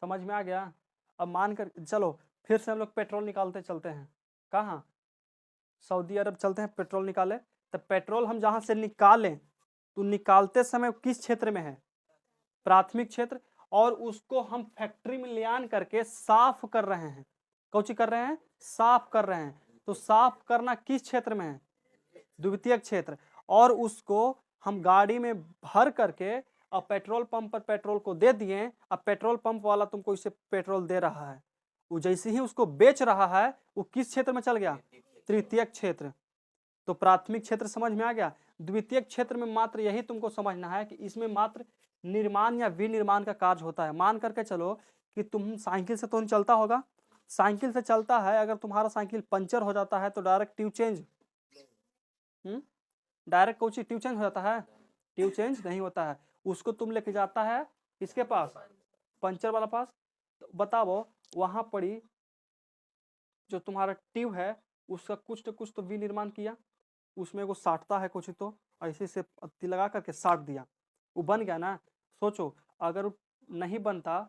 समझ में आ गया? अब मान कर चलो फिर से हम लोग पेट्रोल निकालते चलते हैं, कहाँ? सऊदी अरब चलते हैं पेट्रोल निकाले। तो पेट्रोल हम जहाँ से निकालें तो निकालते समय किस क्षेत्र में है? प्राथमिक क्षेत्र। और उसको हम फैक्ट्री में ले आन करके साफ कर रहे हैं। कौची कर रहे हैं? साफ कर रहे हैं। तो साफ करना किस क्षेत्र में है? द्वितीयक क्षेत्र। और उसको हम गाड़ी में भर करके और पेट्रोल पंप पर पेट्रोल को दे दिए, अब पेट्रोल पंप वाला तुमको इसे पेट्रोल दे रहा है, वो जैसे ही उसको बेच रहा है वो किस क्षेत्र में चल गया? तृतीयक क्षेत्र। तो प्राथमिक क्षेत्र समझ में आ गया। द्वितीयक क्षेत्र में मात्र यही तुमको समझना है कि इसमें मात्र निर्माण या विनिर्माण का कार्य होता है। मान करके चलो कि तुम साइकिल से तो नहीं चलता होगा, साइकिल से चलता है, अगर तुम्हारा साइकिल पंचर हो जाता है तो डायरेक्ट ट्यूब चेंज, डायरेक्ट कोई ट्यूब चेंज हो जाता है? ट्यूब चेंज नहीं होता है। उसको तुम लेके जाता है किसके पास? पंचर वाला पास। तो बताओ वहां पड़ी जो तुम्हारा ट्यूब है उसका कुछ न कुछ तो विनिर्माण किया, उसमें वो साटता है कुछ, तो ऐसे से पत्ती लगा करके साट दिया, वो बन गया ना। सोचो अगर वो नहीं बनता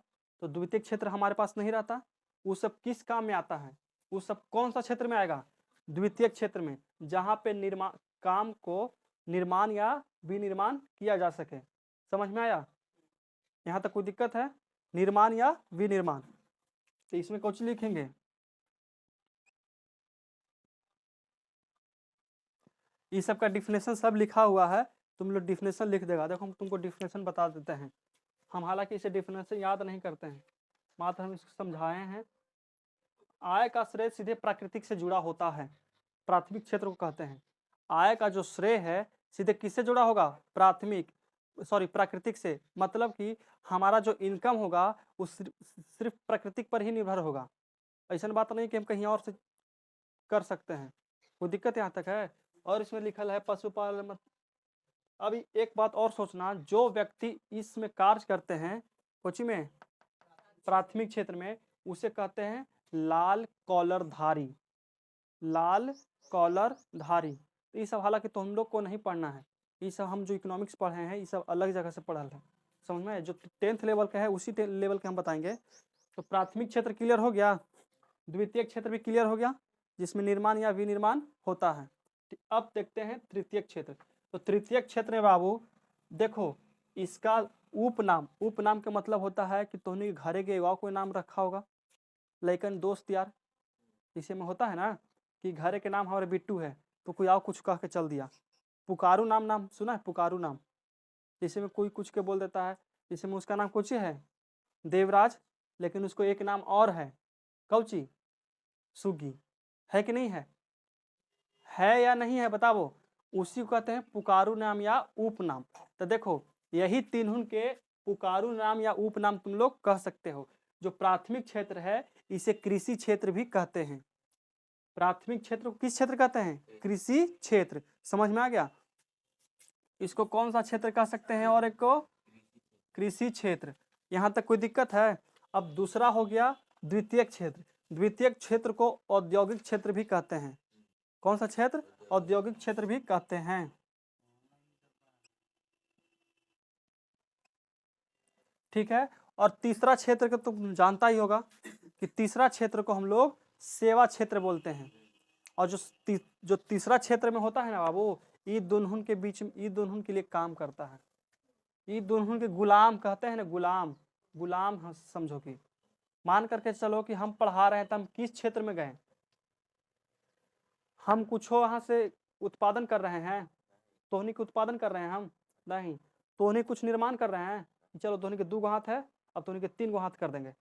तो द्वितीय क्षेत्र हमारे पास नहीं रहता। वो सब किस काम में आता है? वो सब कौन सा क्षेत्र में आएगा? द्वितीय क्षेत्र में, जहाँ पे निर्माण काम को निर्माण या विनिर्माण किया जा सके। समझ में आया? यहाँ तक कोई दिक्कत है? निर्माण या विनिर्माण, तो इसमें कुछ लिखेंगे, ये सब का डिफिनेशन सब लिखा हुआ है, तुम लोग डिफिनेशन लिख देगा। देखो हम तुमको डिफिनेशन बता देते हैं। हम हालांकि इसे डिफिनेशन याद नहीं करते हैं, मात्र हम इसको समझाए हैं। आय का श्रेय सीधे प्राकृतिक से जुड़ा होता है, प्राथमिक क्षेत्र को कहते हैं। आय का जो श्रेय है सीधे किससे जुड़ा होगा? प्राकृतिक से। मतलब कि हमारा जो इनकम होगा वो सिर्फ प्राकृतिक पर ही निर्भर होगा। ऐसा बात नहीं कि हम कहीं और से कर सकते हैं। कोई दिक्कत यहाँ तक है? और इसमें लिखल है पशुपालन। अभी एक बात और सोचना, जो व्यक्ति इसमें कार्य करते हैं कोची में, प्राथमिक क्षेत्र में, उसे कहते हैं लाल कॉलर धारी। लाल कॉलर धारी। ये सब हालांकि तो हम लोग को नहीं पढ़ना है, ये सब हम जो इकोनॉमिक्स पढ़े हैं ये सब अलग जगह से पढ़ल है। समझ में? जो 10th लेवल का है उसी लेवल के हम बताएंगे। तो प्राथमिक क्षेत्र क्लियर हो गया, द्वितीय क्षेत्र भी क्लियर हो गया जिसमें निर्माण या विनिर्माण होता है। अब देखते हैं तृतीय क्षेत्र। तो तृतीय क्षेत्र में बाबू देखो, इसका उपनाम, उपनाम का मतलब होता है कि तुमने घरे के युवाओं को नाम रखा होगा, लेकिन दोस्त यार इसे में होता है ना कि घरे के नाम हमारे बिट्टू है तो कोई आओ कुछ कह के चल दिया। पुकारू नाम, नाम सुना है? पुकारू नाम, जिसे में कोई कुछ के बोल देता है, जिसे में उसका नाम कुछ है देवराज, लेकिन उसको एक नाम और है कौची, सुगी, है कि नहीं है? है या नहीं है बताओ? उसी को कहते हैं पुकारू नाम या उपनाम। तो देखो यही तीनों के पुकारू नाम या उपनाम तुम लोग कह सकते हो। जो प्राथमिक क्षेत्र है इसे कृषि क्षेत्र भी कहते हैं। प्राथमिक क्षेत्र को किस क्षेत्र कहते हैं? कृषि क्षेत्र। समझ में आ गया? इसको कौन सा क्षेत्र कह सकते हैं और एक को कृषि क्षेत्र। यहाँ तक कोई दिक्कत है? अब दूसरा हो गया द्वितीय क्षेत्र। द्वितीय क्षेत्र को औद्योगिक क्षेत्र भी कहते हैं। कौन सा क्षेत्र? औद्योगिक क्षेत्र भी कहते हैं। ठीक है। और तीसरा क्षेत्र को तुम जानता ही होगा कि तीसरा क्षेत्र को हम लोग सेवा क्षेत्र बोलते हैं। और जो तीसरा क्षेत्र में होता है ना बाबू, ये दोनों के बीच में, ये दोनों के लिए काम करता है। ये दोनों के गुलाम कहते हैं ना, गुलाम। गुलाम समझो कि मान करके चलो कि हम पढ़ा रहे हैं तो हम किस क्षेत्र में गए? हम कुछ वहां से उत्पादन कर रहे हैं, तोहनी के उत्पादन कर रहे हैं हम नहीं, तोहनी कुछ निर्माण कर रहे हैं, चलो तोहनी के 2 हाथ है अब तोहनी के 3 हाथ कर देंगे,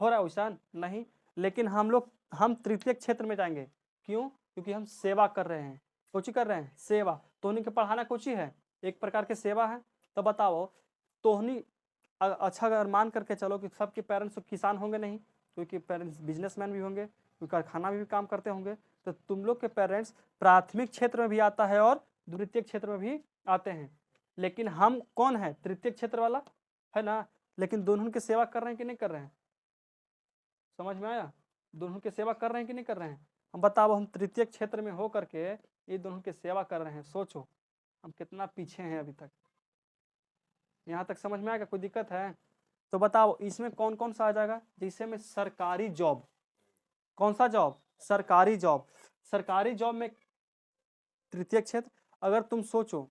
हो रहा है वैसा नहीं। लेकिन हम तृतीय क्षेत्र में जाएंगे। क्यों? क्योंकि हम सेवा कर रहे हैं। कुछ कर रहे हैं सेवा। तोहनी के पढ़ाना कुछ ही है, एक प्रकार के सेवा है। तो बताओ तोहनी अच्छा अगर मान करके चलो कि सबके पेरेंट्स किसान होंगे नहीं, क्योंकि पेरेंट्स बिजनेसमैन भी होंगे, कोई कारखाना में भी काम करते होंगे, तो तुम लोग के पेरेंट्स प्राथमिक क्षेत्र में भी आता है और द्वितीय क्षेत्र में भी आते हैं। लेकिन हम कौन है? तृतीय क्षेत्र वाला है ना। लेकिन दोनों की सेवा कर रहे हैं कि नहीं कर रहे हैं? समझ में आया? दोनों की सेवा कर रहे हैं कि नहीं कर रहे हैं? हम बताओ, हम तृतीय क्षेत्र में हो करके ये दोनों की सेवा कर रहे हैं, सोचो हम कितना पीछे हैं अभी तक। यहाँ तक समझ में आएगा? कोई दिक्कत है? तो बताओ इसमें कौन कौन सा आ जाएगा? जिससे में सरकारी जॉब। कौन सा जॉब? सरकारी जॉब। सरकारी जॉब में तृतीय क्षेत्र। अगर तुम सोचो,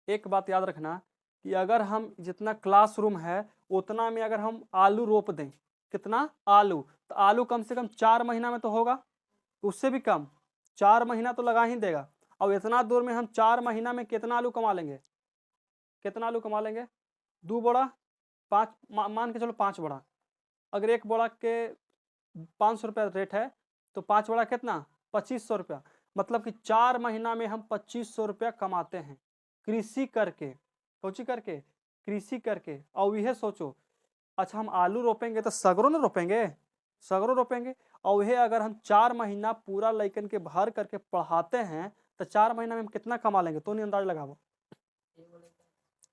एक बात याद रखना कि अगर हम जितना क्लासरूम है उतना में अगर हम आलू रोप दें, कितना आलू, तो आलू कम से कम 4 महीना में तो होगा, उससे भी कम 4 महीना तो लगा ही देगा। और इतना दूर में हम 4 महीना में कितना आलू कमा लेंगे? कितना आलू कमा लेंगे? 2 बोरा, 5 मान के चलो 5 बोरा। अगर एक बोरा के 500 रुपया रेट है तो 5 बोरा कितना? 2500 रुपया। मतलब कि 4 महीना में हम 2500 रुपया कमाते हैं कृषि करके। कोची करके? कृषि करके। और यह सोचो, अच्छा हम आलू रोपेंगे तो सगरों ना रोपेंगे, सगरो रोपेंगे। और वही अगर हम 4 महीना पूरा लइकन के भर करके पढ़ाते हैं तो 4 महीना में हम कितना कमा लेंगे, तो नहीं अंदाज लगाओ।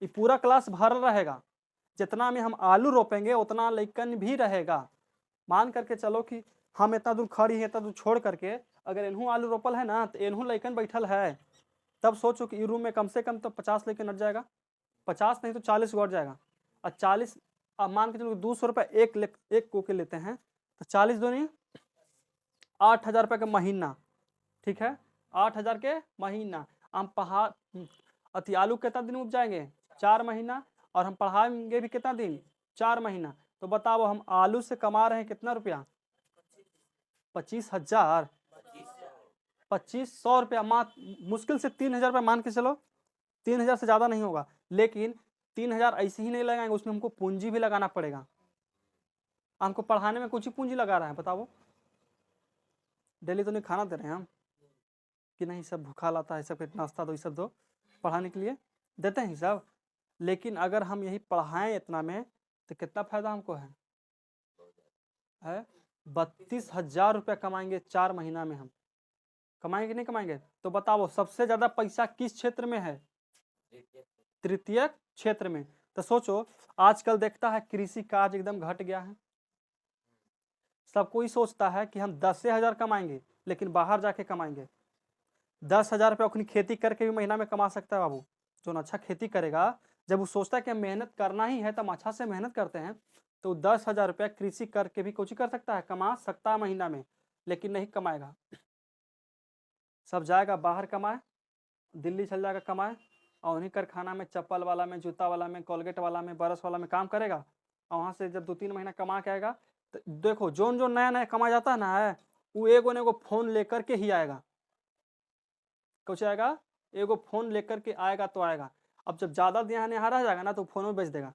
ये पूरा क्लास भर रहेगा, जितना में हम आलू रोपेंगे उतना लइकन भी रहेगा। मान करके चलो कि हम इतना दूर खड़ी है, इतना दूर छोड़ करके अगर इन्हू आलू रोपल है ना तो इन्हू लइकन बैठल है, तब सोचो कि रूम में कम से कम तो 50 लइकन अट जाएगा, 50 नहीं तो 40 को अट जाएगा। और 40 अब मान के चलो 200 रुपये एक को के लेते हैं तो 40 दूनी 8,000 रुपये का महीना, ठीक है, 8,000 के महीना। हम पहाड़ अति आलू कितना दिन उपजाएंगे, 4 महीना, और हम पढ़ाएंगे भी कितना दिन, 4 महीना। तो बताओ हम आलू से कमा रहे हैं कितना रुपया, 25,000, 2,500 रुपया, मुश्किल से 3,000 रुपया मान के चलो, 3,000 से ज़्यादा नहीं होगा। लेकिन 3,000 ऐसे ही नहीं लगाएंगे, उसमें हमको पूंजी भी लगाना पड़ेगा। हमको पढ़ाने में कुछ ही पूंजी लगा रहा है, बताओ। डेली तो नहीं खाना दे रहे हैं हम कि नहीं, सब भूखा लाता है, सब नाश्ता दो, ये सब दो, पढ़ाने के लिए देते हैं सब। लेकिन अगर हम यही पढ़ाएं इतना में तो कितना फायदा हमको है 32,000 रुपया कमाएंगे 4 महीना में। हम कमाएंगे कि नहीं कमाएंगे, तो बताओ सबसे ज्यादा पैसा किस क्षेत्र में है, तृतीय क्षेत्र में। तो सोचो आजकल देखता है कृषि कार्य एकदम घट गया है। सब कोई सोचता है कि हम 10,000 कमाएंगे, लेकिन बाहर जाके कमाएंगे। 10,000 रुपया अपनी खेती करके भी महीना में कमा सकता है बाबू। जो अच्छा खेती करेगा, जब वो सोचता है कि मेहनत करना ही है तो हम अच्छा से मेहनत करते हैं, तो 10,000 रुपया कृषि करके भी कुछ कर सकता है, कमा सकता है महीना में। लेकिन नहीं कमाएगा, सब जाएगा बाहर कमाए, दिल्ली चल जाएगा कमाए, और उन्हीं कारखाना में चप्पल वाला में, जूता वाला में, कोलगेट वाला में, बरस वाला में काम करेगा। और वहाँ से जब 2-3 महीना कमा के आएगा तो देखो जो नया नया कमा जाता है ना, वो एगो ने एगो फोन लेकर के ही आएगा। कुछ आएगा, एगो फोन लेकर के आएगा तो आएगा। अब जब ज़्यादा यहाँ रह जाएगा ना तो फोन में बेच देगा।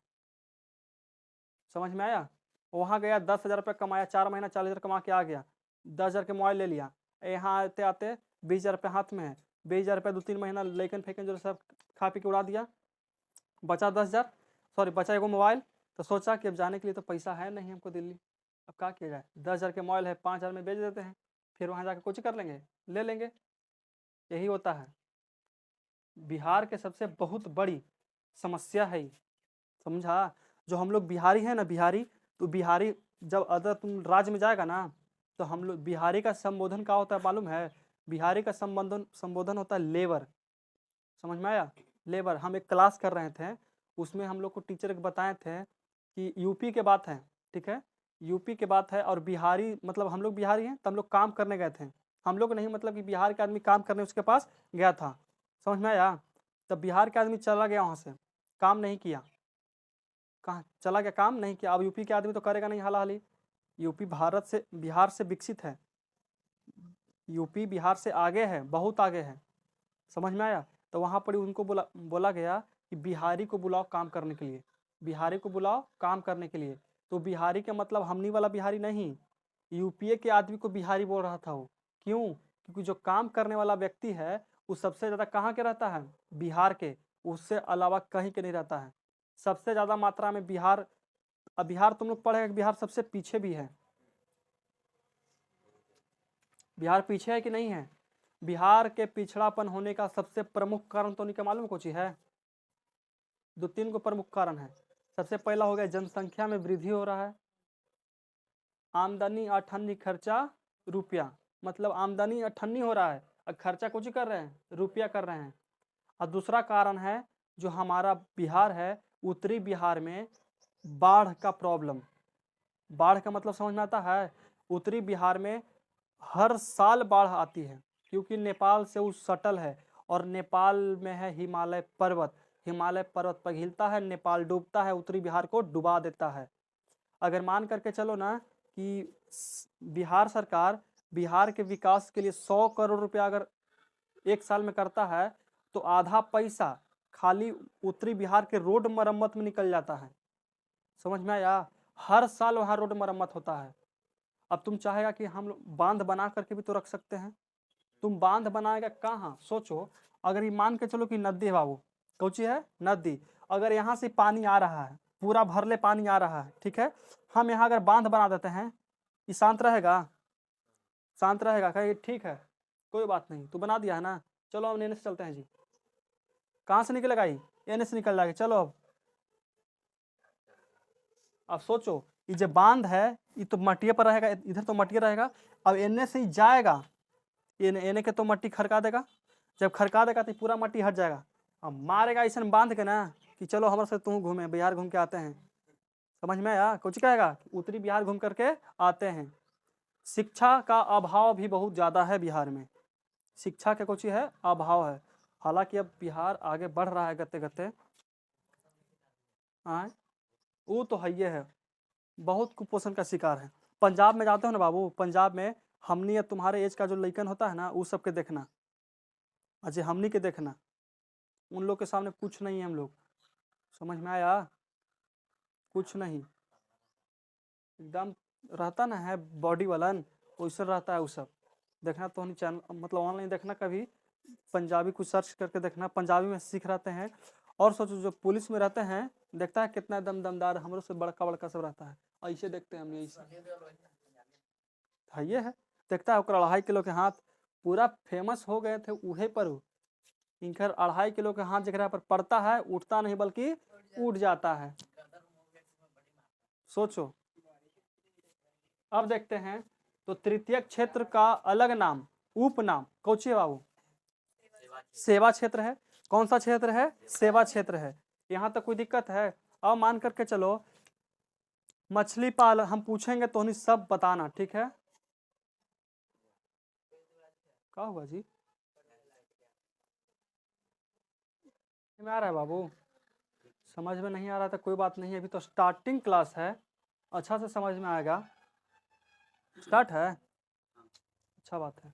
समझ में आया। वहाँ गया 10,000 रुपये कमाया, 4 महीना 40,000 कमा के आ गया, 10,000 के मोबाइल ले लिया। यहाँ आते आते 20,000 रुपये हाथ में है, 20,000 रुपये 2-3 महीना लेकिन फेंकन जो सब खा पी के उड़ा दिया, बचा 10,000, सॉरी बचा एगो मोबाइल। तो सोचा कि अब जाने के लिए तो पैसा है नहीं हमको दिल्ली, अब क्या किया जाए, 10,000 के मोबाइल है, 5,000 में बेच देते हैं, फिर वहाँ जाकर कुछ कर लेंगे, ले लेंगे। यही होता है। बिहार के सबसे बहुत बड़ी समस्या है, समझा। जो हम लोग बिहारी हैं ना, बिहारी, तो बिहारी जब अदर तुम राज्य में जाएगा ना तो हम लोग बिहारी का संबोधन क्या होता है मालूम है, बिहारी का संबोधन होता है लेबर। समझ में आया, लेबर। हम एक क्लास कर रहे थे, उसमें हम लोग को टीचर बताए थे कि यूपी के बात है, ठीक है, यूपी के बात है, और बिहारी मतलब हम लोग बिहारी हैं तो हम लोग काम करने गए थे। हम लोग नहीं मतलब कि बिहार के आदमी काम करने उसके पास गया था, समझ में आया। तब बिहार के आदमी चला गया वहाँ से, काम नहीं किया, कहाँ चला गया, काम नहीं किया। अब यूपी के आदमी तो करेगा नहीं हाल हाल ही, यूपी भारत से बिहार से विकसित है, यूपी बिहार से आगे है, बहुत आगे है, समझ में आया। तो वहाँ पर उनको बोला गया कि बिहारी को बुलाओ काम करने के लिए, बिहारी को बुलाओ काम करने के लिए। तो बिहारी का मतलब हमनी वाला बिहारी नहीं, यूपीए के आदमी को बिहारी बोल रहा था वो। क्यों, क्योंकि जो काम करने वाला व्यक्ति है वो सबसे ज़्यादा कहाँ के रहता है, बिहार के, उससे अलावा कहीं के नहीं रहता है। सबसे ज़्यादा मात्रा में बिहार, अब बिहार तुम लोग पढ़ेगा कि बिहार सबसे पीछे भी है, बिहार पीछे है कि नहीं है। बिहार के पिछड़ापन होने का सबसे प्रमुख कारण तो नहीं मालूम कुछ है, 2-3 को प्रमुख कारण है। सबसे पहला हो गया जनसंख्या में वृद्धि हो रहा है, आमदनी अठन्नी खर्चा रुपया, मतलब आमदनी अठन्नी हो रहा है और खर्चा कुछ कर रहे हैं, रुपया कर रहे हैं। और दूसरा कारण है जो हमारा बिहार है, उत्तरी बिहार में बाढ़ का प्रॉब्लम। बाढ़ का मतलब समझ में आता है, उत्तरी बिहार में हर साल बाढ़ आती है, क्योंकि नेपाल से वो सटल है, और नेपाल में है हिमालय पर्वत, हिमालय पर्वत पिघलता है, नेपाल डूबता है, उत्तरी बिहार को डुबा देता है। अगर मान करके चलो ना कि बिहार सरकार बिहार के विकास के लिए 100 करोड़ रुपया अगर एक साल में करता है, तो आधा पैसा खाली उत्तरी बिहार के रोड मरम्मत में निकल जाता है। समझ में आया, हर साल वहाँ रोड मरम्मत होता है। अब तुम चाहेगा कि हम लोग बांध बना करके भी तो रख सकते हैं, तुम बांध बनाएगा कहाँ, सोचो। अगर ये मान के चलो कि नदी है बाबू, कौची है, नदी, अगर यहाँ से पानी आ रहा है, पूरा भरले पानी आ रहा है, ठीक है, हम यहाँ अगर बांध बना देते हैं, ये शांत रहेगा? शांत रहेगा क्या? ये ठीक है, कोई बात नहीं, तो बना दिया है ना। चलो अब एन से चलते हैं जी। कहाँ से निकलेगा ये? एन से निकल जाएगा। चलो अब सोचो, ये जो बांध है ये तो मटिया पर रहेगा, इधर तो मटिया रहेगा। अब एन से ही जाएगा, एने के तो मट्टी खड़का देगा। जब खड़का देगा तो पूरा मट्टी हट जाएगा। अब मारेगा ऐसा बांध के ना कि चलो हमारे से तुम घूमे, बिहार घूम के आते हैं। समझ में आया? कुछ कहेगा उत्तरी बिहार घूम करके आते हैं। शिक्षा का अभाव भी बहुत ज़्यादा है बिहार में। शिक्षा के कुछ है अभाव है। हालांकि अब बिहार आगे बढ़ रहा है गते गते। आए वो तो है, ये है, बहुत कुपोषण का शिकार है। पंजाब में जाते हो ना बाबू, पंजाब में हमनी या तुम्हारे एज का जो लड़कन होता है ना, वो सब के देखना, अजय हमनी के देखना, उन लोग के सामने कुछ नहीं है हम लोग। समझ में आया? कुछ नहीं, एकदम रहता ना है बॉडी वालन, वैसे रहता है वो सब। देखना तो नहीं, चैनल मतलब ऑनलाइन देखना, कभी पंजाबी कुछ सर्च करके देखना, पंजाबी में सीख रहते हैं। और सोचो जो पुलिस में रहते हैं, देखता है कितना एकदम दमदार, हमरो से बड़का बड़का सब रहता है, ऐसे देखते हैं हम, ऐसे है, ये है। देखता है ओकर 2.5 किलो के हाथ, पूरा फेमस हो गए थे उहे पर। इनकर 2.5 किलो के हाथ जगह पर पड़ता है, उठता नहीं बल्कि उठ जाता है। सोचो। अब देखते हैं तो तृतीय क्षेत्र का अलग नाम, उपनाम कौचे बाबू? सेवा क्षेत्र है। कौन सा क्षेत्र है? सेवा क्षेत्र है। यहाँ तक कोई दिक्कत है? अब मान करके चलो मछली पाल हम पूछेंगे तो नहीं सब बताना, ठीक है? क्या हुआ जी? में आ रहा है बाबू? समझ में नहीं आ रहा था कोई बात नहीं, अभी तो स्टार्टिंग क्लास है, अच्छा से समझ में आएगा। स्टार्ट है, अच्छा बात है।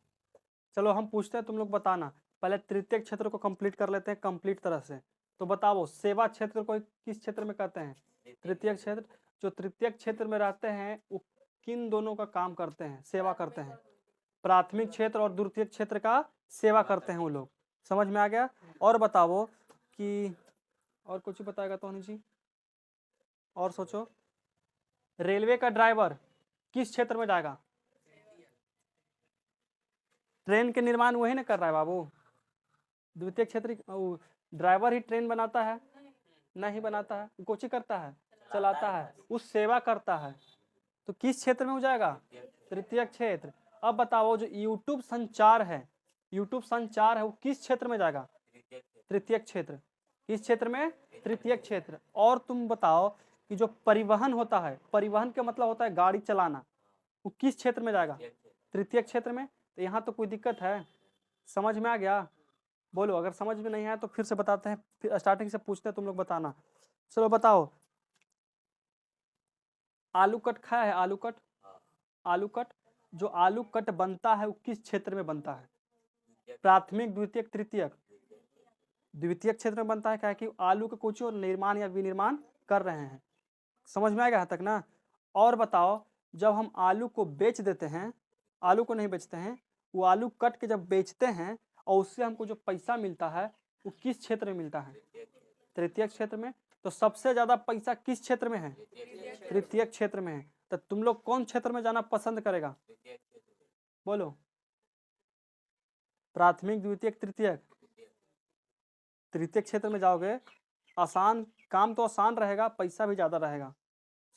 चलो हम पूछते हैं, तुम लोग बताना। पहले तृतीय क्षेत्र को कंप्लीट कर लेते हैं कंप्लीट तरह से। तो बताओ सेवा क्षेत्र को किस क्षेत्र में कहते हैं? तृतीय क्षेत्र। जो तृतीय क्षेत्र में रहते हैं वो किन दोनों का काम करते हैं? सेवा करते हैं। प्राथमिक क्षेत्र और द्वितीय क्षेत्र का सेवा करते हैं वो लोग। समझ में आ गया? और बताओ कि और कुछ बताएगा तो जी? और सोचो, रेलवे का ड्राइवर किस क्षेत्र में जाएगा? ट्रेन के निर्माण वही ना कर रहा है बाबू। द्वितीय क्षेत्र ड्राइवर ही ट्रेन बनाता है? नहीं बनाता है, कुछ ही करता है, चलाता है, उस सेवा करता है। तो किस क्षेत्र में हो जाएगा? तृतीय क्षेत्र। अब बताओ जो यूट्यूब संचार है, यूट्यूब संचार है वो किस क्षेत्र में जाएगा? तृतीय क्षेत्र। किस क्षेत्र में? तृतीय क्षेत्र। और तुम बताओ कि जो परिवहन होता है, परिवहन का मतलब होता है गाड़ी चलाना, वो किस क्षेत्र में जाएगा? तृतीय क्षेत्र में। तो यहाँ तो कोई दिक्कत है? समझ में आ गया? बोलो, अगर समझ में नहीं आया तो फिर से बताते हैं, फिर स्टार्टिंग से पूछते हैं, तुम लोग बताना। चलो बताओ, आलू कट खाया है? आलू कट, आलू कट, जो आलू कट बनता है वो किस क्षेत्र में बनता है? प्राथमिक, द्वितीयक, तृतीयक? द्वितीय क्षेत्र में बनता है, क्या है कि आलू के कुछ निर्माण या विनिर्माण कर रहे हैं। समझ में आएगा यहाँ तक ना? और बताओ, जब हम आलू को बेच देते हैं, आलू को नहीं बेचते हैं, वो आलू कट के जब बेचते हैं और उससे हमको जो पैसा मिलता है वो किस क्षेत्र में मिलता है? तृतीय क्षेत्र में। तो सबसे ज्यादा पैसा किस क्षेत्र में है? तृतीय क्षेत्र में है। तो तुम लोग कौन क्षेत्र में जाना पसंद करेगा? बोलो, प्राथमिक, द्वितीयक, तृतीयक? तृतीय क्षेत्र में जाओगे, आसान काम तो आसान रहेगा, पैसा भी ज्यादा रहेगा।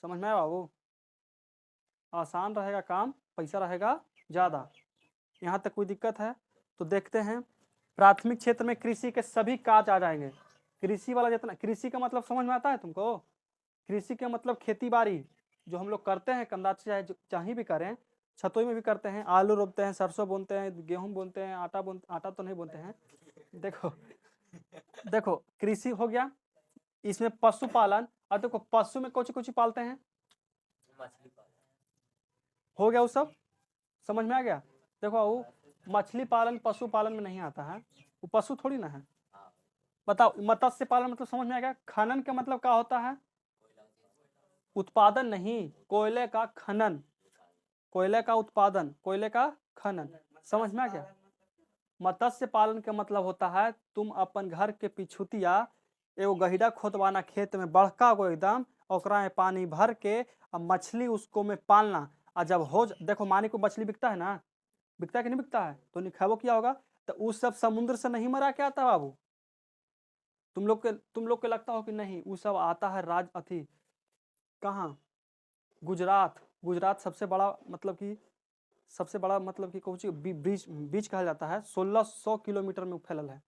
समझ में आया बाबू? आसान रहेगा काम, पैसा रहेगा ज्यादा। यहाँ तक कोई दिक्कत है? तो देखते हैं। प्राथमिक क्षेत्र में कृषि के सभी काज आ जाएंगे। कृषि वाला जितना, कृषि का मतलब समझ में आता है तुमको? कृषि का मतलब खेती बाड़ी जो हम लोग करते हैं, कंदाची चाहे चाहे भी करें, छतोई में भी करते हैं, आलू रोपते हैं, सरसों बोनते हैं, गेहूं बोनते हैं, आटा तो नहीं बोनते हैं। देखो देखो, कृषि हो गया, इसमें पशुपालन, और देखो पशु में कुछ कुछ पालते हैं, हो गया वो सब। समझ में आ गया? देखो वो मछली पालन पशुपालन में नहीं आता है, वो पशु थोड़ी ना है। बताओ मत्स्य पालन मतलब समझ में आ गया? खनन का मतलब क्या होता है? उत्पादन नहीं, कोयले का खनन, कोयले का उत्पादन, कोयले का खनन। समझ में आ गया? मत्स्य पालन का मतलब होता है तुम अपन घर के पिछुतिया एगो गहिरा खोदवाना, खेत में बड़का गो एकदम, ओकरा में पानी भर के अब मछली उसको में पालना, और जब हो देखो माने को मछली बिकता है ना, बिकता है कि नहीं बिकता है, तो निखाबो क्या होगा, तो उस सब समुद्र से नहीं मरा के आता बाबू। तुम लोग के लगता हो कि नहीं, वो सब आता है राज अथी कहाँ, गुजरात। गुजरात सबसे बड़ा मतलब कि कौन सी बीच बीच कहा जाता है, 1600 किलोमीटर में फैलल है।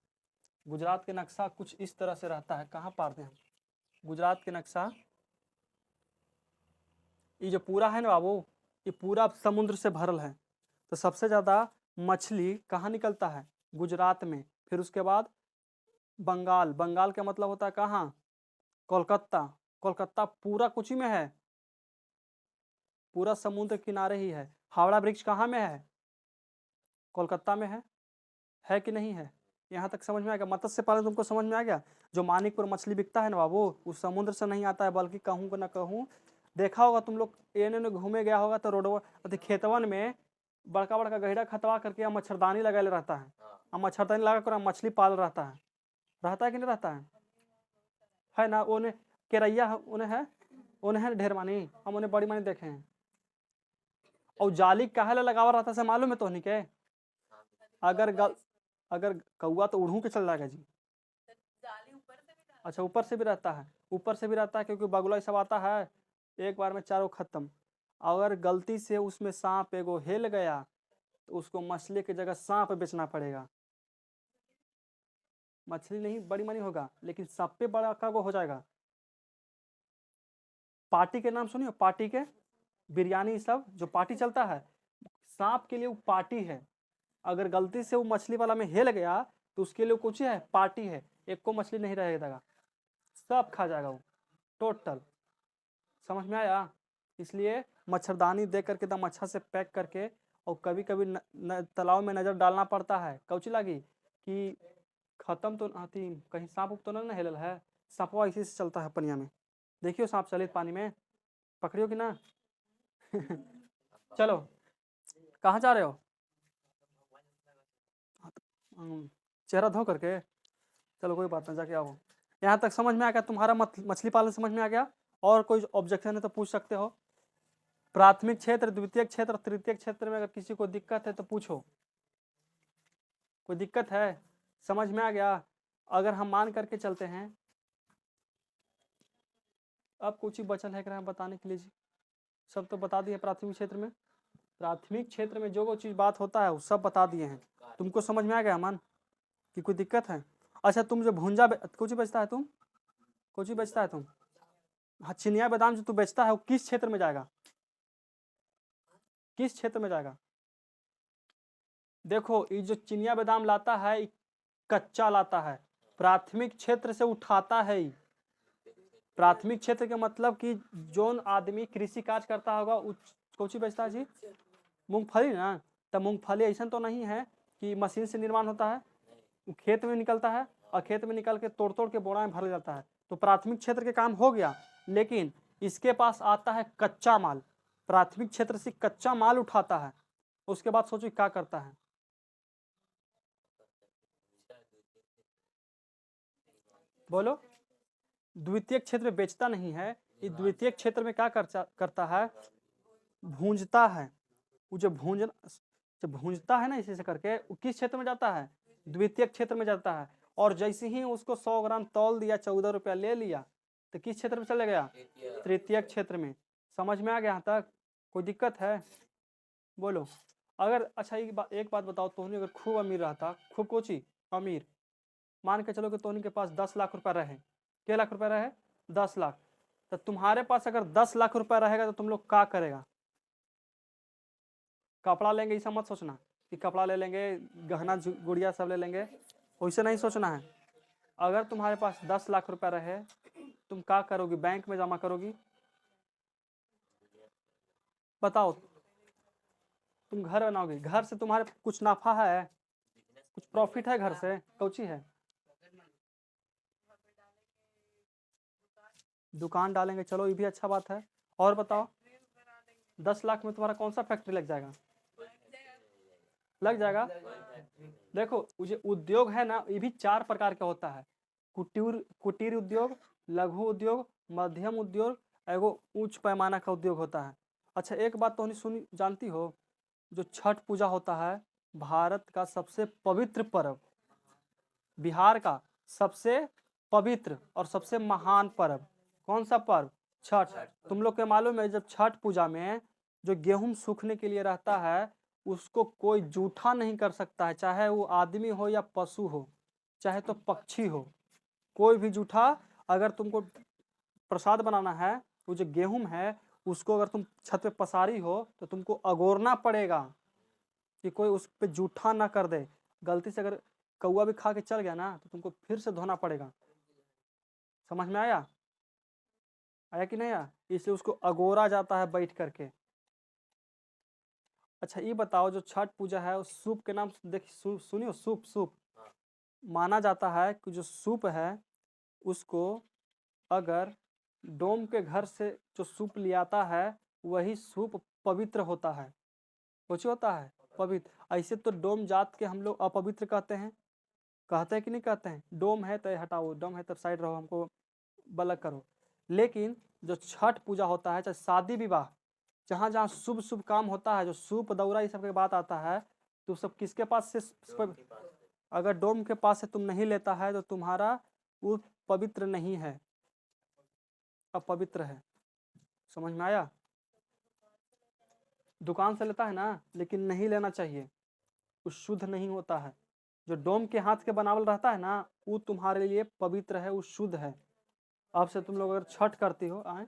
गुजरात के नक्शा कुछ इस तरह से रहता है, कहाँ पाते हैं गुजरात के नक्शा, ये जो पूरा है ना बाबू, ये पूरा समुद्र से भरल है। तो सबसे ज़्यादा मछली कहाँ निकलता है, गुजरात में। फिर उसके बाद बंगाल, बंगाल का मतलब होता है कहाँ, कोलकाता। कोलकाता पूरा कुछ ही में है, पूरा समुद्र किनारे ही है। हावड़ा ब्रिज कहाँ में है, कोलकाता में है कि नहीं है। यहाँ तक समझ में आ गया, मत्स्य पालन तुमको समझ में आ गया। जो मानिकपुर मछली बिकता है ना बाबू, उस समुद्र से नहीं आता है, बल्कि कहूँ को ना कहूँ, देखा होगा तुम लोग एने घूमे गया होगा तो रोडवा अथी खेतवन में बड़का बड़का गहिरा खतवा करके मच्छरदानी लगाए रहता है, मच्छरदानी लगा कर मछली पाल रहता है कि नहीं रहता है ना। उन्हें केरैया उन्हें ढेर मानी, हम उन्हें बड़ी मानी देखे हैं। और जाली काहे ला लगावा रहता से मालूम है तोहनी के, अगर कौआ तो उड़ू के चल जाएगा जी। अच्छा ऊपर से भी रहता है, ऊपर से भी रहता है, क्योंकि बगुला सब आता है एक बार में चारों खत्म। अगर गलती से उसमें सांप एगो हेल गया तो उसको मछली की जगह सांप बेचना पड़ेगा। मछली नहीं बड़ी मानी होगा, लेकिन सांप पे बड़ा का हो जाएगा। पार्टी के नाम सुनिए, पार्टी के बिरयानी सब जो पार्टी चलता है, सांप के लिए वो पार्टी है। अगर गलती से वो मछली वाला में हेल गया तो उसके लिए कुछ है, पार्टी है, एक को मछली नहीं रहेगा, सब खा जाएगा वो टोटल। समझ में आया। इसलिए मच्छरदानी दे करके एकदम अच्छा से पैक करके, और कभी कभी तालाब में नजर डालना पड़ता है, कौची लगी कि खत्म तो आती कहीं सांप उप तो ना हेलल है। सांपवा इसी से चलता है पनिया में, देखियो सांप चले पानी में, पकड़ियो कि ना चलो कहाँ जा रहे हो, चेहरा धो करके, चलो कोई बात नहीं, जाके आओ। यहाँ तक समझ में आ गया तुम्हारा मछली पालन समझ में आ गया। और कोई ऑब्जेक्शन है तो पूछ सकते हो। प्राथमिक क्षेत्र, द्वितीय क्षेत्र, तृतीय क्षेत्र में अगर किसी को दिक्कत है तो पूछो, कोई दिक्कत है, समझ में आ गया। अगर हम मान करके चलते हैं, अब कुछ ही बचल है बताने के लिए जी, सब तो बता दिए प्राथमिक क्षेत्र में। प्राथमिक क्षेत्र में जो चीज बात होता है वो सब बता दिए हैं। तुमको समझ में आ गया अमन कि कोई दिक्कत है। अच्छा तुम जो भुंजा कुछ बेचता है, तुम कुछ बेचता है तुम, हाँ चिनिया बादाम जो तू बेचता है वो किस क्षेत्र में जाएगा, किस क्षेत्र में जाएगा। देखो ये जो चिनिया बादाम लाता है कच्चा लाता है, प्राथमिक क्षेत्र से उठाता है। प्राथमिक क्षेत्र के मतलब कि जोन आदमी कृषि कार्य करता होगा कौची बेचता है जी, मूंगफली ना। तो मूंगफली ऐसा तो नहीं है कि मशीन से निर्माण होता है, खेत में निकलता है और खेत में निकल के तोड़ तोड़ के बोरा में भर जाता है। तो प्राथमिक क्षेत्र के काम हो गया, लेकिन इसके पास आता है कच्चा माल, प्राथमिक क्षेत्र से कच्चा माल उठाता है, उसके बाद सोचो क्या करता है। बोलो, द्वितीय क्षेत्र में बेचता नहीं है, ये द्वितीय क्षेत्र में क्या करता है, भूंजता है। वो जो भूंजता है ना इसी से करके, वो किस क्षेत्र में जाता है, द्वितीय क्षेत्र में जाता है। और जैसे ही उसको 100 ग्राम तौल दिया, 14 रुपया ले लिया, तो किस क्षेत्र में चले गया, तृतीय क्षेत्र में। समझ में आ गया यहाँ तक, कोई दिक्कत है बोलो। अगर अच्छा एक बात बताओ, तोहनी अगर खूब अमीर रहता, खूब कोची अमीर, मान के चलो कि तोहनी के पास 10 लाख रुपया रहे, क्या लाख रुपया रहे, 10 लाख। तो तुम्हारे पास अगर 10 लाख रुपया रहेगा तो तुम लोग क्या करेगा, कपड़ा लेंगे ऐसा मत सोचना कि कपड़ा ले लेंगे, गहना गुड़िया सब ले लेंगे, वैसे नहीं सोचना है। अगर तुम्हारे पास 10 लाख रुपया रहे, तुम क्या करोगी, बैंक में जमा करोगी, बताओ। तुम घर बनाओगे, घर से तुम्हारे कुछ नाफा है, कुछ प्रॉफिट है घर से, कौची है, दुकान डालेंगे, चलो ये भी अच्छा बात है। और बताओ 10 लाख में तुम्हारा कौन सा फैक्ट्री लग जाएगा, लग जाएगा। देखो जो उद्योग है ना, ये भी 4 प्रकार का होता है, कुटीर उद्योग, लघु उद्योग, मध्यम उद्योग, एगो उच्च पैमाना का उद्योग होता है। अच्छा एक बात तो नहीं सुनी जानती हो, जो छठ पूजा होता है भारत का सबसे पवित्र पर्व, बिहार का सबसे पवित्र और सबसे महान पर्व कौन सा पर्व? छठ। तुम लोग के मालूम है जब छठ पूजा में जो गेहूं सूखने के लिए रहता है उसको कोई जूठा नहीं कर सकता है, चाहे वो आदमी हो या पशु हो, चाहे तो पक्षी हो, कोई भी जूठा। अगर तुमको प्रसाद बनाना है, वो जो गेहूं है उसको अगर तुम छत पे पसारी हो तो तुमको अगोरना पड़ेगा कि कोई उस पे जूठा ना कर दे। गलती से अगर कौआ भी खा के चल गया ना तो तुमको फिर से धोना पड़ेगा। समझ में आया? आया कि नहीं आया? इसलिए उसको अगोरा जाता है बैठ करके। अच्छा ये बताओ, जो छठ पूजा है उस सूप के नाम देख सुनियो, सूप सूप माना जाता है कि जो सूप है उसको अगर डोम के घर से जो सूप ले आता है वही सूप पवित्र होता है। कुछ होता है पवित्र। ऐसे तो डोम जात के हम लोग अपवित्र कहते हैं कि नहीं कहते हैं? डोम है तो हटाओ, डोम है तो साइड रहो, हमको बलग करो। लेकिन जो छठ पूजा होता है, चाहे शादी विवाह, जहाँ जहाँ शुभ शुभ काम होता है, जो सूप दौरा ये सब के बात आता है, तो सब किसके पास से? अगर डोम के पास से तुम नहीं लेता है तो तुम्हारा वो पवित्र नहीं है, अपवित्र है। समझ में आया? दुकान से लेता है ना, लेकिन नहीं लेना चाहिए, वो शुद्ध नहीं होता है। जो डोम के हाथ के बनावल रहता है ना वो तुम्हारे लिए पवित्र है, वो शुद्ध है। अब से तुम लोग अगर छठ करती हो आए,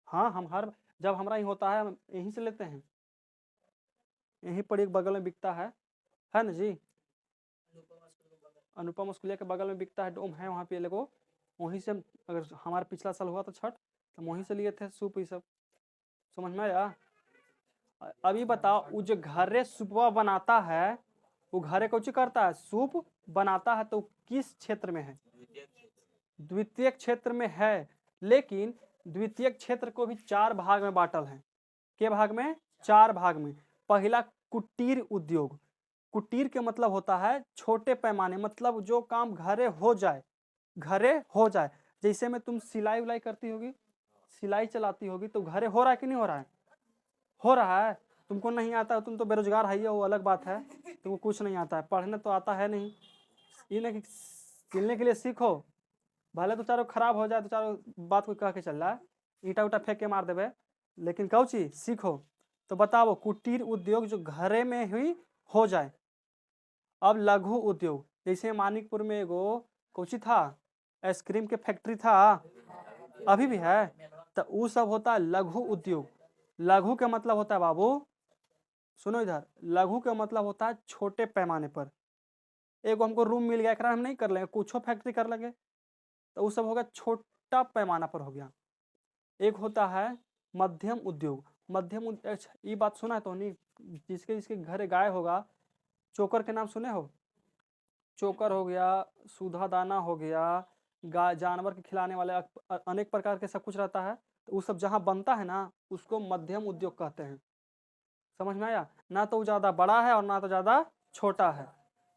हाँ हम हर जब हमारा ही होता है हम यहीं से लेते हैं, यहीं पर एक बगल में बिकता है ना जी, अनुपम स्कूलिया के बगल में बिकता है, डोम है वहाँ पे लोगो, वहीं से अगर हमारा पिछला साल हुआ तो छठ तो वहीं से लिए थे सूप ये सब। समझ में आया? अभी बताओ, वो जो घरे सूपवा बनाता है वो घरे कौची करता है? सूप बनाता है, तो किस क्षेत्र में है? द्वितीय क्षेत्र में है। लेकिन द्वितीय क्षेत्र को भी 4 भाग में बांटल है। के भाग में? 4 भाग में। पहला कुटीर उद्योग। कुटीर के मतलब होता है छोटे पैमाने, मतलब जो काम घरे हो जाए, घरे हो जाए। जैसे में तुम सिलाई उलाई करती होगी, सिलाई चलाती होगी, तो घरे हो रहा है कि नहीं हो रहा है? हो रहा है। तुमको नहीं आता, तुम तो बेरोजगार है, वो अलग बात है, तुमको कुछ नहीं आता है, पढ़ने तो आता है नहीं। ये नहीं कि सिलने के लिए सीखो, भले तो चारों खराब हो जाए तो चारों बात कोई कह के चल रहा है, ईटा उटा फेंक के मार देवे, लेकिन कौ चीज सीखो। तो बताओ, कुटीर उद्योग जो घरे में ही हो जाए। अब लघु उद्योग, जैसे मानिकपुर में एगो कोची था, आइसक्रीम के फैक्ट्री था, अभी भी है, तो वो सब होता है लघु उद्योग। लघु का मतलब होता है बाबू, सुनो इधर, लघु का मतलब होता है छोटे पैमाने पर। एगो हमको रूम मिल गया, एकरा हम नहीं कर लेंगे, कुछ फैक्ट्री कर लेंगे, तो वो सब हो गया छोटा पैमाना पर हो गया। एक होता है मध्यम उद्योग। ये बात सुना है तो नहीं, जिसके जिसके घर गाय होगा, चोकर के नाम सुने हो? चोकर हो गया, सुधा दाना हो गया, गाय जानवर के खिलाने वाले अनेक प्रकार के सब कुछ रहता है, तो वो सब जहाँ बनता है ना उसको मध्यम उद्योग कहते हैं। समझ में आया? ना तो ज़्यादा बड़ा है और ना तो ज़्यादा छोटा है।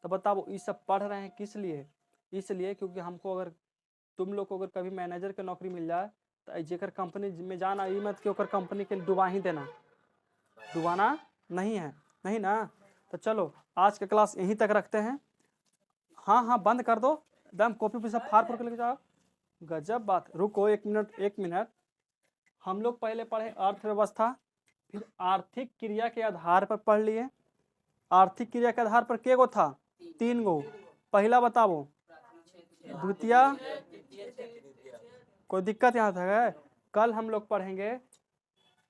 तो बताओ ये सब पढ़ रहे हैं किस लिए? इसलिए क्योंकि हमको अगर तुम लोग को अगर कभी मैनेजर की नौकरी मिल जाए तो जेकर कंपनी में जाना, ये मत कि ओकर कंपनी के डुबा ही देना, डुबाना नहीं है, नहीं ना। तो चलो आज का क्लास यहीं तक रखते हैं। हाँ हाँ बंद कर दो, एकदम कॉपी पे सब फाड़ फूड़ के लेके जाओ। गजब बात, रुको 1 मिनट। हम लोग पहले पढ़े अर्थव्यवस्था, फिर आर्थिक क्रिया के आधार पर पढ़ लिए। आर्थिक क्रिया के आधार पर के गो था? 3 गो। पहला बताओ, द्वितीय, कोई दिक्कत यहाँ तक है? कल हम लोग पढ़ेंगे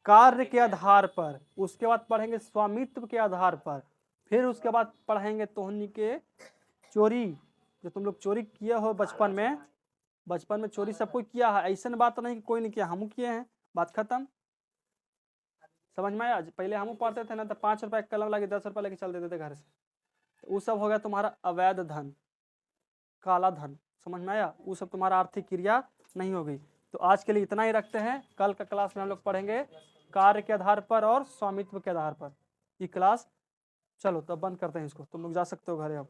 कार्य के आधार पर, उसके बाद पढ़ेंगे स्वामित्व के आधार पर, फिर उसके बाद पढ़ेंगे तोहनी के चोरी, जो तुम लोग चोरी किए हो बचपन में चोरी सब कोई किया है, ऐसा बात नहीं कि कोई नहीं किया, हम किए हैं, बात खत्म। समझ में आया? पहले हम पढ़ते थे ना तो 5 रुपए का कलम लगे 10 रुपए लेके चल देते थे घर से, तो वो सब हो गया तुम्हारा अवैध धन, काला धन। समझ में आया? वो सब तुम्हारा आर्थिक क्रिया नहीं हो गई। तो आज के लिए इतना ही रखते हैं, कल का क्लास में हम लोग पढ़ेंगे कार्य के आधार पर और स्वामित्व के आधार पर। ये क्लास चलो तब बंद करते हैं इसको, तुम लोग जा सकते हो घरे अब।